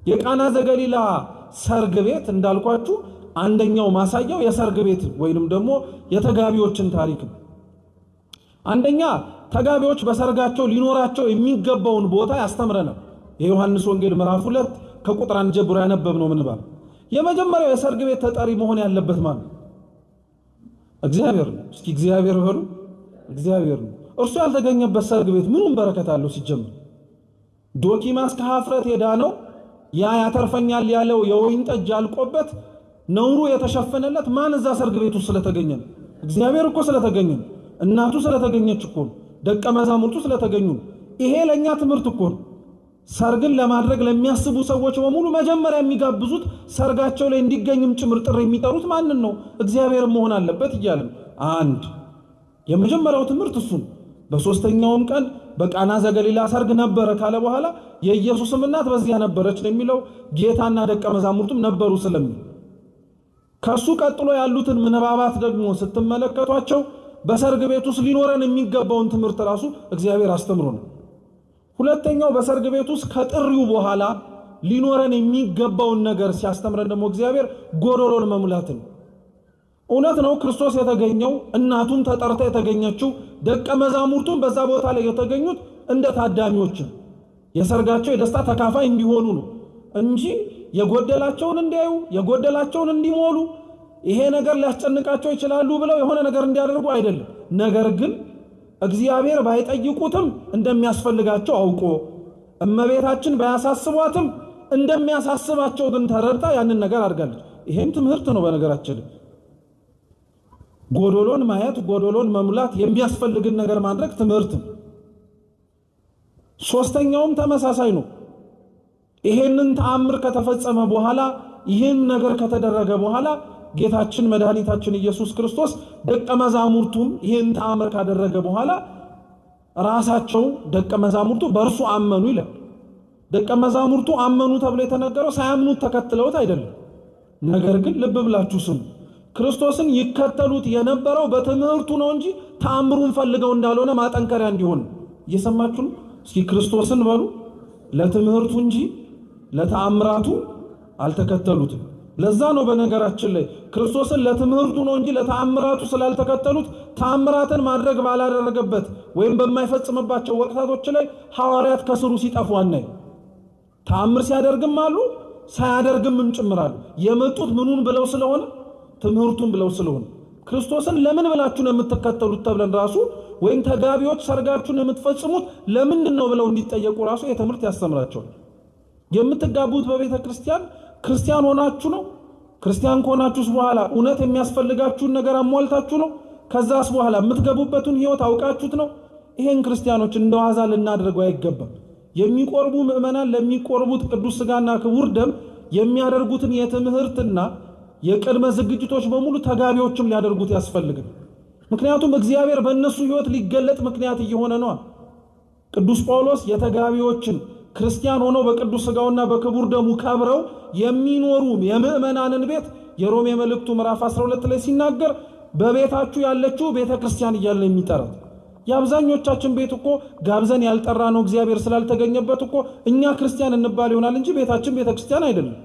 የቃና ዘገሊላ ሰርግ ቤት እንዳልኳችሁ አንደኛው ማሳያው የሰርግ ቤት ወይንም ደግሞ የተጋቢዎችን ታሪክ ነው። አንደኛ ተጋቢዎች በሰርጋቸው ሊኖራቸው የሚገባውን ቦታ ያስተምረናል። የዮሐንስ ወንጌል ምዕራፍ 2 ከቁጥር 1 ጀምሮ ያነበብነው ምንባል የመጀመሪያው የሰርግ ቤት ተጠሪ መሆን ያለበት ማለት እግዚአብሔር ነው። እስኪ እግዚአብሔር በሉ። እግዚአብሔር ነው። እርሱ ያልተገኘበት ሰርግ ቤት ምኑን በረከት አለው? ሲጀምር ዶኪማስ ከሀፍረት የዳነው ያ ያተርፈኛል ያለው የወይን ጠጅ አልቆበት ነውሩ የተሸፈነለት ማን እዛ ሰርግ ቤት ውስጥ ስለተገኘ ነው? እግዚአብሔር እኮ ስለተገኘ ነው። እናቱ ስለተገኘች እኮ ነው። ደቀ መዛሙርቱ ስለተገኙ ነው። ይሄ ለኛ ትምህርት እኮ ነው። ሰርግን ለማድረግ ለሚያስቡ ሰዎች በሙሉ መጀመሪያ የሚጋብዙት ሰርጋቸው ላይ እንዲገኝም ጭምር ጥሪ የሚጠሩት ማንን ነው? እግዚአብሔር መሆን አለበት እያለ ነው። አንድ የመጀመሪያው ትምህርት እሱ ነው። በሶስተኛውም ቀን በቃና ዘገሊላ ሰርግ ነበረ ካለ በኋላ የኢየሱስም እናት በዚያ ነበረች ነው የሚለው። ጌታና ደቀ መዛሙርቱም ነበሩ ስለሚል ከሱ ቀጥሎ ያሉትን ምንባባት ደግሞ ስትመለከቷቸው በሰርግ ቤት ውስጥ ሊኖረን የሚገባውን ትምህርት ራሱ እግዚአብሔር አስተምሮ ነው። ሁለተኛው በሰርግ ቤት ውስጥ ከጥሪው በኋላ ሊኖረን የሚገባውን ነገር ሲያስተምረን ደግሞ እግዚአብሔር ጎዶሎን መሙላት ነው። እውነት ነው። ክርስቶስ የተገኘው እናቱም ተጠርታ የተገኘችው ደቀ መዛሙርቱም በዛ ቦታ ላይ የተገኙት እንደ ታዳሚዎች የሰርጋቸው የደስታ ተካፋይ እንዲሆኑ ነው እንጂ የጎደላቸውን እንዲያዩ የጎደላቸውን እንዲሞሉ ይሄ ነገር ሊያስጨንቃቸው ይችላሉ ብለው የሆነ ነገር እንዲያደርጉ አይደለም። ነገር ግን እግዚአብሔር ባይጠይቁትም እንደሚያስፈልጋቸው አውቆ እመቤታችን ባያሳስቧትም እንደሚያሳስባቸው ግን ተረድታ ያንን ነገር አድርጋለች። ይሄም ትምህርት ነው። በነገራችን ጎዶሎን ማየት ጎዶሎን መሙላት የሚያስፈልግን ነገር ማድረግ ትምህርት ነው። ሶስተኛውም ተመሳሳይ ነው። ይሄንን ተአምር ከተፈጸመ በኋላ ይህን ነገር ከተደረገ በኋላ ጌታችን መድኃኒታችን ኢየሱስ ክርስቶስ ደቀ መዛሙርቱም ይህን ተአምር ካደረገ በኋላ ራሳቸው ደቀ መዛሙርቱ በእርሱ አመኑ ይላል። ደቀ መዛሙርቱ አመኑ ተብሎ የተነገረው ሳያምኑት ተከትለውት አይደለም። ነገር ግን ልብ ብላችሁ ስሙ። ክርስቶስን ይከተሉት የነበረው በትምህርቱ ነው እንጂ ተአምሩን ፈልገው እንዳልሆነ ማጠንከሪያ እንዲሆን እየሰማችሁ ነው። እስኪ ክርስቶስን በሉ ለትምህርቱ እንጂ ለተአምራቱ አልተከተሉትም። ለዛ ነው በነገራችን ላይ ክርስቶስን ለትምህርቱ ነው እንጂ ለተአምራቱ ስላልተከተሉት ተአምራትን ማድረግ ባላደረገበት ወይም በማይፈጽምባቸው ወቅታቶች ላይ ሐዋርያት ከስሩ ሲጠፉ አናይ። ተአምር ሲያደርግም አሉ ሳያደርግም ጭምራሉ። የመጡት ምኑን ብለው ስለሆነ ትምህርቱን ብለው ስለሆነ ክርስቶስን ለምን ብላችሁ ነው የምትከተሉት ተብለን ራሱ ወይም ተጋቢዎች ሰርጋችሁን የምትፈጽሙት ለምንድን ነው ብለው እንዲጠየቁ ራሱ የትምህርት ያስተምራቸዋል። የምትጋቡት በቤተ ክርስቲያን ክርስቲያን ሆናችሁ ነው። ክርስቲያን ከሆናችሁስ በኋላ እውነት የሚያስፈልጋችሁን ነገር አሟልታችሁ ነው። ከዛስ በኋላ የምትገቡበትን ሕይወት አውቃችሁት ነው። ይሄን ክርስቲያኖች እንደዋዛ ልናደርገው አይገባም። የሚቆርቡ ምእመናን ለሚቆርቡት ቅዱስ ሥጋና ክቡር ደም የሚያደርጉትን የትምህርትና የቅድመ ዝግጅቶች በሙሉ ተጋቢዎችም ሊያደርጉት ያስፈልጋል። ምክንያቱም እግዚአብሔር በእነሱ ሕይወት ሊገለጥ ምክንያት እየሆነ ነው። ቅዱስ ጳውሎስ የተጋቢዎችን ክርስቲያን ሆነው በቅዱስ ሥጋውና በክቡር ደሙ ከብረው የሚኖሩ የምእመናንን ቤት የሮሜ መልእክቱ ምዕራፍ 12 ላይ ሲናገር በቤታችሁ ያለችው ቤተ ክርስቲያን እያለ የሚጠራት የአብዛኞቻችን ቤት እኮ ጋብዘን ያልጠራ ነው እግዚአብሔር ስላልተገኘበት እኮ እኛ ክርስቲያን እንባል ይሆናል እንጂ ቤታችን ቤተ ክርስቲያን አይደለም።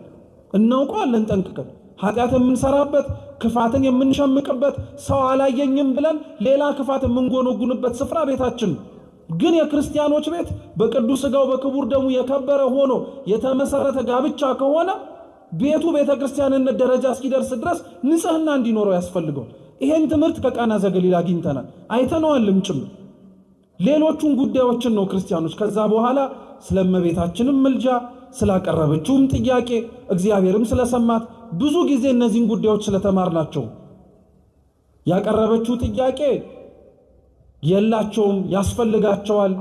እናውቀዋለን ጠንቅቀን ኃጢአት የምንሰራበት ክፋትን የምንሸምቅበት ሰው አላየኝም ብለን ሌላ ክፋት የምንጎነጉንበት ስፍራ ቤታችን ነው። ግን የክርስቲያኖች ቤት በቅዱስ ሥጋው በክቡር ደሙ የከበረ ሆኖ የተመሰረተ ጋብቻ ከሆነ ቤቱ ቤተ ክርስቲያንነት ደረጃ እስኪደርስ ድረስ ንጽህና እንዲኖረው ያስፈልገው። ይሄን ትምህርት ከቃና ዘገሊላ አግኝተናል፣ አይተነዋልም ጭምር። ሌሎቹን ጉዳዮችን ነው ክርስቲያኖች ከዛ በኋላ ስለመቤታችንም ምልጃ ስላቀረበችውም ጥያቄ እግዚአብሔርም ስለሰማት ብዙ ጊዜ እነዚህን ጉዳዮች ስለተማርናቸው ያቀረበችው ጥያቄ የላቸውም ያስፈልጋቸዋል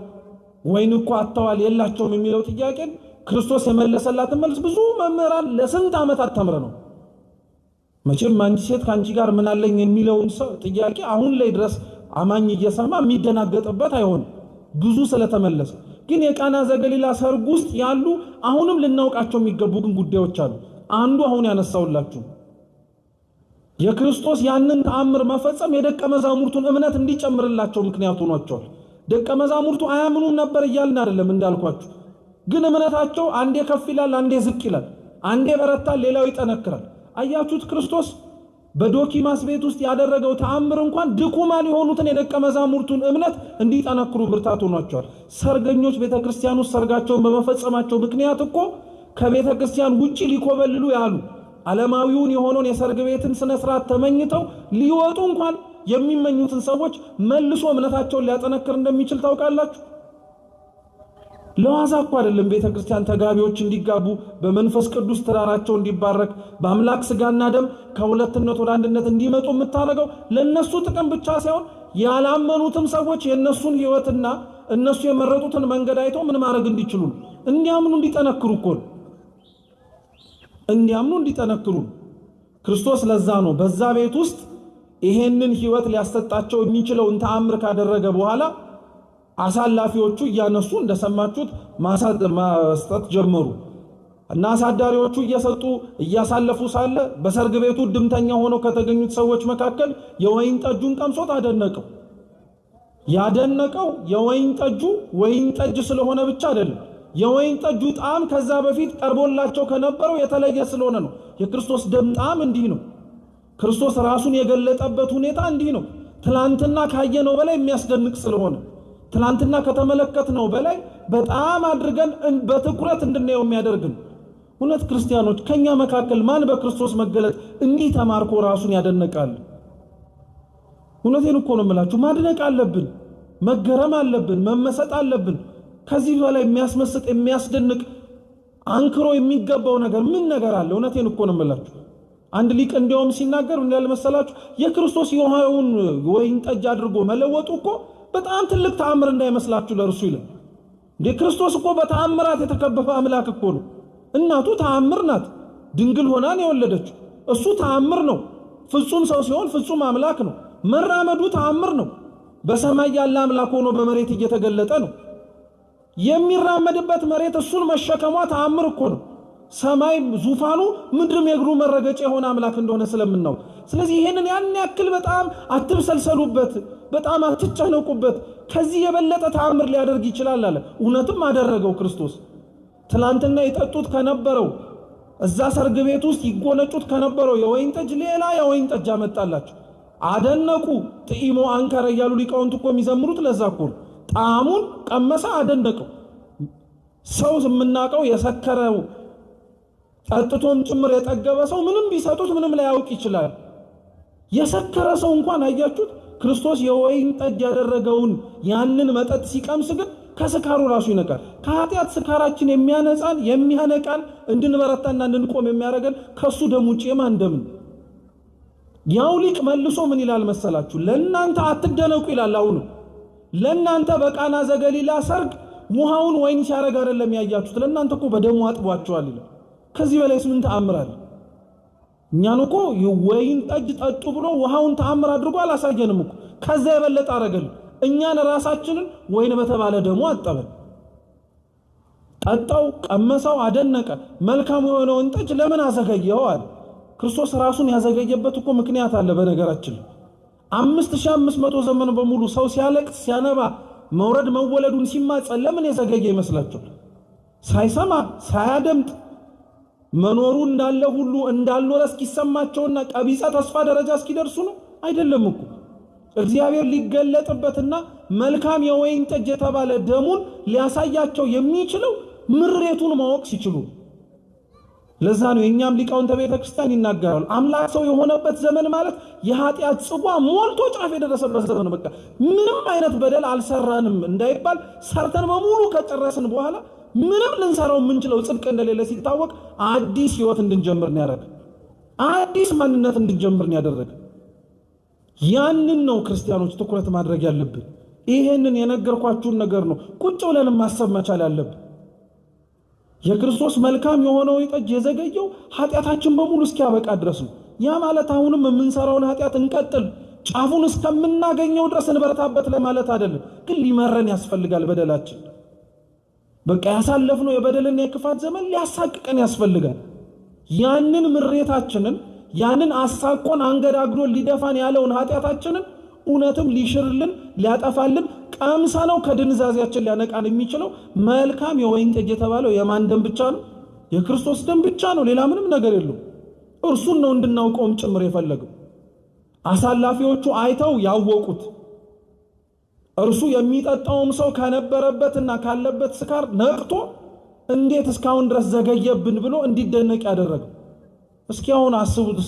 ወይን እኮ አጥተዋል የላቸውም የሚለው ጥያቄ ክርስቶስ የመለሰላትን መልስ ብዙ መምህራን ለስንት ዓመታት ተምረው መቼም አንቺ ሴት ካንቺ ጋር ምን አለኝ የሚለውን ጥያቄ አሁን ላይ ድረስ አማኝ እየሰማ የሚደናገጥበት አይሆን ብዙ ስለተመለሰ። ግን የቃና ዘገሊላ ሰርግ ውስጥ ያሉ አሁንም ልናውቃቸው የሚገቡ ግን ጉዳዮች አሉ። አንዱ አሁን ያነሳውላችሁ የክርስቶስ ያንን ተአምር መፈጸም የደቀ መዛሙርቱን እምነት እንዲጨምርላቸው ምክንያት ሆኗቸዋል። ደቀ መዛሙርቱ አያምኑም ነበር እያልን አይደለም እንዳልኳችሁ፣ ግን እምነታቸው አንዴ ከፍ ይላል፣ አንዴ ዝቅ ይላል፣ አንዴ በረታል፣ ሌላው ይጠነክራል። አያችሁት? ክርስቶስ በዶኪማስ ቤት ውስጥ ያደረገው ተአምር እንኳን ድኩማን የሆኑትን የደቀ መዛሙርቱን እምነት እንዲጠነክሩ ብርታት ሆኗቸዋል። ሰርገኞች ቤተክርስቲያን ውስጥ ሰርጋቸውን በመፈጸማቸው ምክንያት እኮ ከቤተክርስቲያን ውጪ ሊኮበልሉ ያሉ ዓለማዊውን የሆነውን የሰርግ ቤትን ስነ ስርዓት ተመኝተው ሊወጡ እንኳን የሚመኙትን ሰዎች መልሶ እምነታቸውን ሊያጠነክር እንደሚችል ታውቃላችሁ። ለዋዛ እኮ አይደለም ቤተክርስቲያን ተጋቢዎች እንዲጋቡ በመንፈስ ቅዱስ ትዳራቸው እንዲባረክ በአምላክ ስጋና ደም ከሁለትነት ወደ አንድነት እንዲመጡ የምታደርገው ለነሱ ጥቅም ብቻ ሳይሆን ያላመኑትም ሰዎች የነሱን ህይወትና እነሱ የመረጡትን መንገድ አይተው ምን ማድረግ እንዲችሉ እንዲያምኑ እንዲጠነክሩ እኮ እንዲያምኑ እንዲጠነክሩ ክርስቶስ ለዛ ነው በዛ ቤት ውስጥ ይሄንን ህይወት ሊያሰጣቸው የሚችለውን ተአምር ካደረገ በኋላ አሳላፊዎቹ እያነሱ እንደሰማችሁት ማስጠት ጀመሩ እና አሳዳሪዎቹ እየሰጡ እያሳለፉ ሳለ በሰርግ ቤቱ ድምተኛ ሆነው ከተገኙት ሰዎች መካከል የወይን ጠጁን ቀምሶት አደነቀው። ያደነቀው የወይን ጠጁ ወይን ጠጅ ስለሆነ ብቻ አይደለም። የወይን ጠጁ ጣዕም ከዛ በፊት ቀርቦላቸው ከነበረው የተለየ ስለሆነ ነው። የክርስቶስ ደም ጣዕም እንዲህ ነው። ክርስቶስ ራሱን የገለጠበት ሁኔታ እንዲህ ነው። ትላንትና ካየነው በላይ የሚያስደንቅ ስለሆነ ትላንትና ከተመለከትነው በላይ በጣም አድርገን በትኩረት እንድናየው የሚያደርግን። እውነት ክርስቲያኖች ከኛ መካከል ማን በክርስቶስ መገለጥ እንዲህ ተማርኮ ራሱን ያደነቃል? እውነቴን እኮ ነው የምላችሁ። ማድነቅ አለብን፣ መገረም አለብን፣ መመሰጥ አለብን። ከዚህ በላይ የሚያስመስጥ የሚያስደንቅ አንክሮ የሚገባው ነገር ምን ነገር አለ? እውነቴን እኮ ነው የምላችሁ። አንድ ሊቅ እንዲያውም ሲናገር ምን ያለ መሰላችሁ? የክርስቶስ የውሃውን ወይን ጠጅ አድርጎ መለወጡ እኮ በጣም ትልቅ ተአምር እንዳይመስላችሁ ለርሱ ይላል። እንዴ ክርስቶስ እኮ በተአምራት የተከበበ አምላክ እኮ ነው። እናቱ ተአምር ናት፣ ድንግል ሆና ነው የወለደችው። እሱ ተአምር ነው። ፍጹም ሰው ሲሆን ፍጹም አምላክ ነው። መራመዱ ተአምር ነው። በሰማይ ያለ አምላክ ሆኖ በመሬት እየተገለጠ ነው። የሚራመድበት መሬት እሱን መሸከሟ ተአምር እኮ ነው። ሰማይ ዙፋኑ ምድርም የእግሩ መረገጫ የሆነ አምላክ እንደሆነ ስለምናው፣ ስለዚህ ይሄንን ያን ያክል በጣም አትብሰልሰሉበት፣ በጣም አትጨነቁበት። ከዚህ የበለጠ ተአምር ሊያደርግ ይችላል አለ። እውነትም አደረገው ክርስቶስ። ትላንትና የጠጡት ከነበረው እዛ ሰርግ ቤት ውስጥ ይጎነጩት ከነበረው የወይን ጠጅ ሌላ የወይን ጠጅ አመጣላቸው። አደነቁ። ጥኢሞ አንከረ እያሉ ሊቃውንት እኮ የሚዘምሩት ለዛ እኮ ነው። ጣዕሙን ቀመሰ፣ አደነቀው። ሰው የምናውቀው የሰከረው ጠጥቶም ጭምር የጠገበ ሰው ምንም ቢሰጡት ምንም ላያውቅ ይችላል። የሰከረ ሰው እንኳን አያችሁት ክርስቶስ የወይን ጠጅ ያደረገውን ያንን መጠጥ ሲቀምስ ግን ከስካሩ ራሱ ይነቃል። ከኃጢአት ስካራችን የሚያነጻን የሚያነቃን እንድንበረታና እንድንቆም የሚያደርገን ከሱ ደም ውጪ የማን ደም ነው? ያው ሊቅ መልሶ ምን ይላል መሰላችሁ? ለእናንተ አትደነቁ ይላል። አሁን ለእናንተ በቃና ዘገሊላ ሰርግ ውሃውን ወይን ሲያረግ አይደለም ያያችሁት፣ ለእናንተ እኮ በደሙ አጥቧቸዋል ይላል። ከዚህ በላይ ምን ተአምር አለ? እኛን እኮ የወይን ጠጅ ጠጡ ብሎ ውሃውን ተአምር አድርጎ አላሳየንም እኮ። ከዛ የበለጠ አረገልን። እኛን ራሳችንን ወይን በተባለ ደሙ አጠበን። ጠጣው፣ ቀመሰው፣ አደነቀ። መልካም የሆነውን ጠጅ ለምን አዘገየው አለ። ክርስቶስ ራሱን ያዘገየበት እኮ ምክንያት አለ። በነገራችን 5500 ዘመን በሙሉ ሰው ሲያለቅስ ሲያነባ መውረድ መወለዱን ሲማጸን ለምን የዘገየ ይመስላችኋል? ሳይሰማ ሳያደምጥ መኖሩ እንዳለ ሁሉ እንዳልኖረ እስኪሰማቸውና ቀቢጸ ተስፋ ደረጃ እስኪደርሱ ነው? አይደለም እኮ። እግዚአብሔር ሊገለጥበትና መልካም የወይን ጠጅ የተባለ ደሙን ሊያሳያቸው የሚችለው ምሬቱን ማወቅ ሲችሉ። ለዛ ነው የኛም ሊቃውንተ ቤተ ክርስቲያን ይናገራሉ። አምላክ ሰው የሆነበት ዘመን ማለት የኃጢአት ጽዋ ሞልቶ ጫፍ የደረሰበት ዘመን። በቃ ምንም አይነት በደል አልሰራንም እንዳይባል ሰርተን በሙሉ ከጨረስን በኋላ ምንም ልንሰራው የምንችለው ጽድቅ እንደሌለ ሲታወቅ አዲስ ህይወት እንድንጀምር ነው ያደረገ። አዲስ ማንነት እንድንጀምር ነው ያደረገ። ያንን ነው ክርስቲያኖች ትኩረት ማድረግ ያለብን። ይሄንን የነገርኳችሁን ነገር ነው ቁጭ ብለን ማሰብ መቻል ያለብን። የክርስቶስ መልካም የሆነው ጠጅ የዘገየው ኃጢአታችን በሙሉ እስኪያበቃ ድረስ ነው። ያ ማለት አሁንም የምንሰራውን ኃጢአት እንቀጥል ጫፉን እስከምናገኘው ድረስ እንበረታበት ለማለት አይደለም። ግን ሊመረን ያስፈልጋል በደላችን። በቃ ያሳለፍነው የበደልና የክፋት ዘመን ሊያሳቅቀን ያስፈልጋል። ያንን ምሬታችንን ያንን አሳቆን አንገዳግዶ ሊደፋን ያለውን ኃጢአታችንን እውነትም ሊሽርልን ሊያጠፋልን ቀምሰነው ከድንዛዜያችን ሊያነቃን የሚችለው መልካም የወይን ጠጅ የተባለው የማን ደም ብቻ ነው? የክርስቶስ ደም ብቻ ነው። ሌላ ምንም ነገር የለው። እርሱን ነው እንድናውቀውም ጭምር የፈለገው። አሳላፊዎቹ አይተው ያወቁት እርሱ የሚጠጣውም ሰው ከነበረበትና ካለበት ስካር ነቅቶ እንዴት እስካሁን ድረስ ዘገየብን ብሎ እንዲደነቅ ያደረገው እስኪ አሁን አስቡት።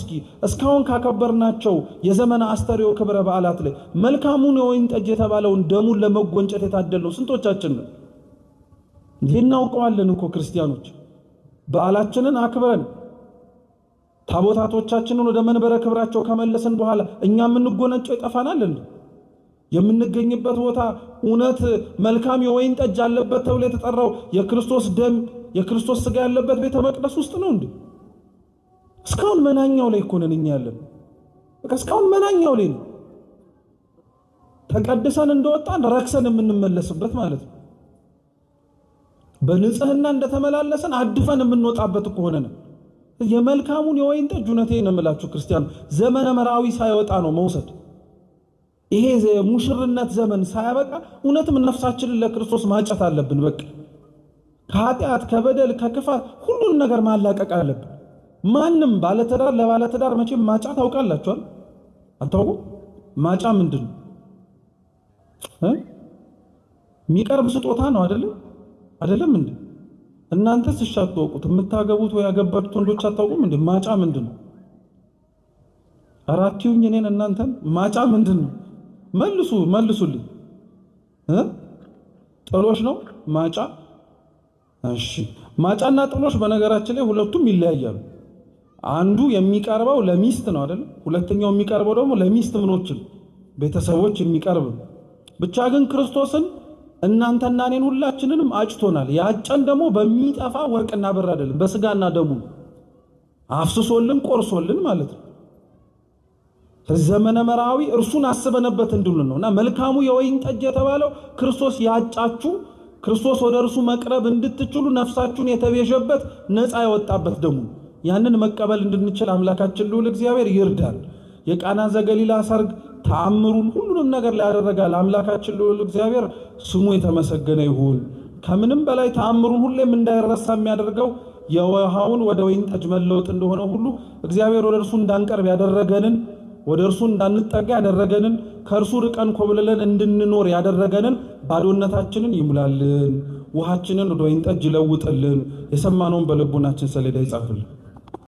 እስካሁን ካከበርናቸው የዘመነ አስተርእዮ ክብረ በዓላት ላይ መልካሙን የወይን ጠጅ የተባለውን ደሙን ለመጎንጨት የታደልነው ስንቶቻችን ነው? እናውቀዋለን እኮ ክርስቲያኖች። በዓላችንን አክብረን ታቦታቶቻችንን ወደ መንበረ ክብራቸው ከመለስን በኋላ እኛ የምንጎነጨው ይጠፋናል እንዴ? የምንገኝበት ቦታ እውነት መልካም የወይን ጠጅ አለበት ተብሎ የተጠራው የክርስቶስ ደም የክርስቶስ ሥጋ ያለበት ቤተ መቅደስ ውስጥ ነው እንዴ? እስካሁን መናኛው ላይ እኮ ነን እኛ ያለን። በቃ እስካሁን መናኛው ላይ ነው። ተቀድሰን እንደወጣን ረክሰን የምንመለስበት ማለት ነው። በንጽህና እንደተመላለሰን አድፈን የምንወጣበት እኮ ሆነ ነው። የመልካሙን የወይን ጠጅ እውነቴን ነው የምላችሁ ክርስቲያን ዘመነ መራዊ ሳይወጣ ነው መውሰድ። ይሄ ሙሽርነት ዘመን ሳያበቃ እውነትም ነፍሳችንን ለክርስቶስ ማጨት አለብን። በቃ ከኃጢአት ከበደል ከክፋት ሁሉን ነገር ማላቀቅ አለብን። ማንም ባለትዳር ለባለትዳር መቼም ማጫ ታውቃላችኋል? አታውቁም? ማጫ ምንድን ነው? የሚቀርብ ስጦታ ነው አይደለም እንዴ? እናንተስ እሺ አታውቁት? የምታገቡት ወይ ያገባችሁት ወንዶች አታውቁም እንዴ? ማጫ ምንድን ነው? አራቲውኝ እኔን እናንተን ማጫ ምንድን ነው? መልሱልኝ። ጥሎሽ ነው ማጫ? እሺ ማጫና ጥሎሽ በነገራችን ላይ ሁለቱም ይለያያሉ። አንዱ የሚቀርበው ለሚስት ነው አይደል? ሁለተኛው የሚቀርበው ደግሞ ለሚስት ምኖችን ቤተሰቦች የሚቀርብ። ብቻ ግን ክርስቶስን እናንተና እኔን ሁላችንንም አጭቶናል። ያጨን ደግሞ በሚጠፋ ወርቅና ብር አይደለም፣ በስጋና ደሙ አፍስሶልን ቆርሶልን ማለት ነው። ዘመነ መራዊ እርሱን አስበነበት እንድሉን ነውና መልካሙ የወይን ጠጅ የተባለው ክርስቶስ ያጫችሁ ክርስቶስ ወደ እርሱ መቅረብ እንድትችሉ ነፍሳችሁን የተቤዠበት ነፃ ያወጣበት ደሙ ያንን መቀበል እንድንችል አምላካችን ልዑል እግዚአብሔር ይርዳል። የቃና ዘገሊላ ሰርግ ተአምሩን ሁሉንም ነገር ላይ ያደረጋል አምላካችን ልዑል እግዚአብሔር ስሙ የተመሰገነ ይሁን። ከምንም በላይ ተአምሩን ሁሌም እንዳይረሳ የሚያደርገው የውሃውን ወደ ወይን ጠጅ መለወጥ እንደሆነ ሁሉ እግዚአብሔር ወደ እርሱ እንዳንቀርብ ያደረገንን ወደ እርሱ እንዳንጠጋ ያደረገንን ከእርሱ ርቀን ኮብልለን እንድንኖር ያደረገንን ባዶነታችንን ይሙላልን፣ ውሃችንን ወደ ወይን ጠጅ ይለውጥልን። የሰማነውን በልቦናችን ሰሌዳ ይጻፍልን።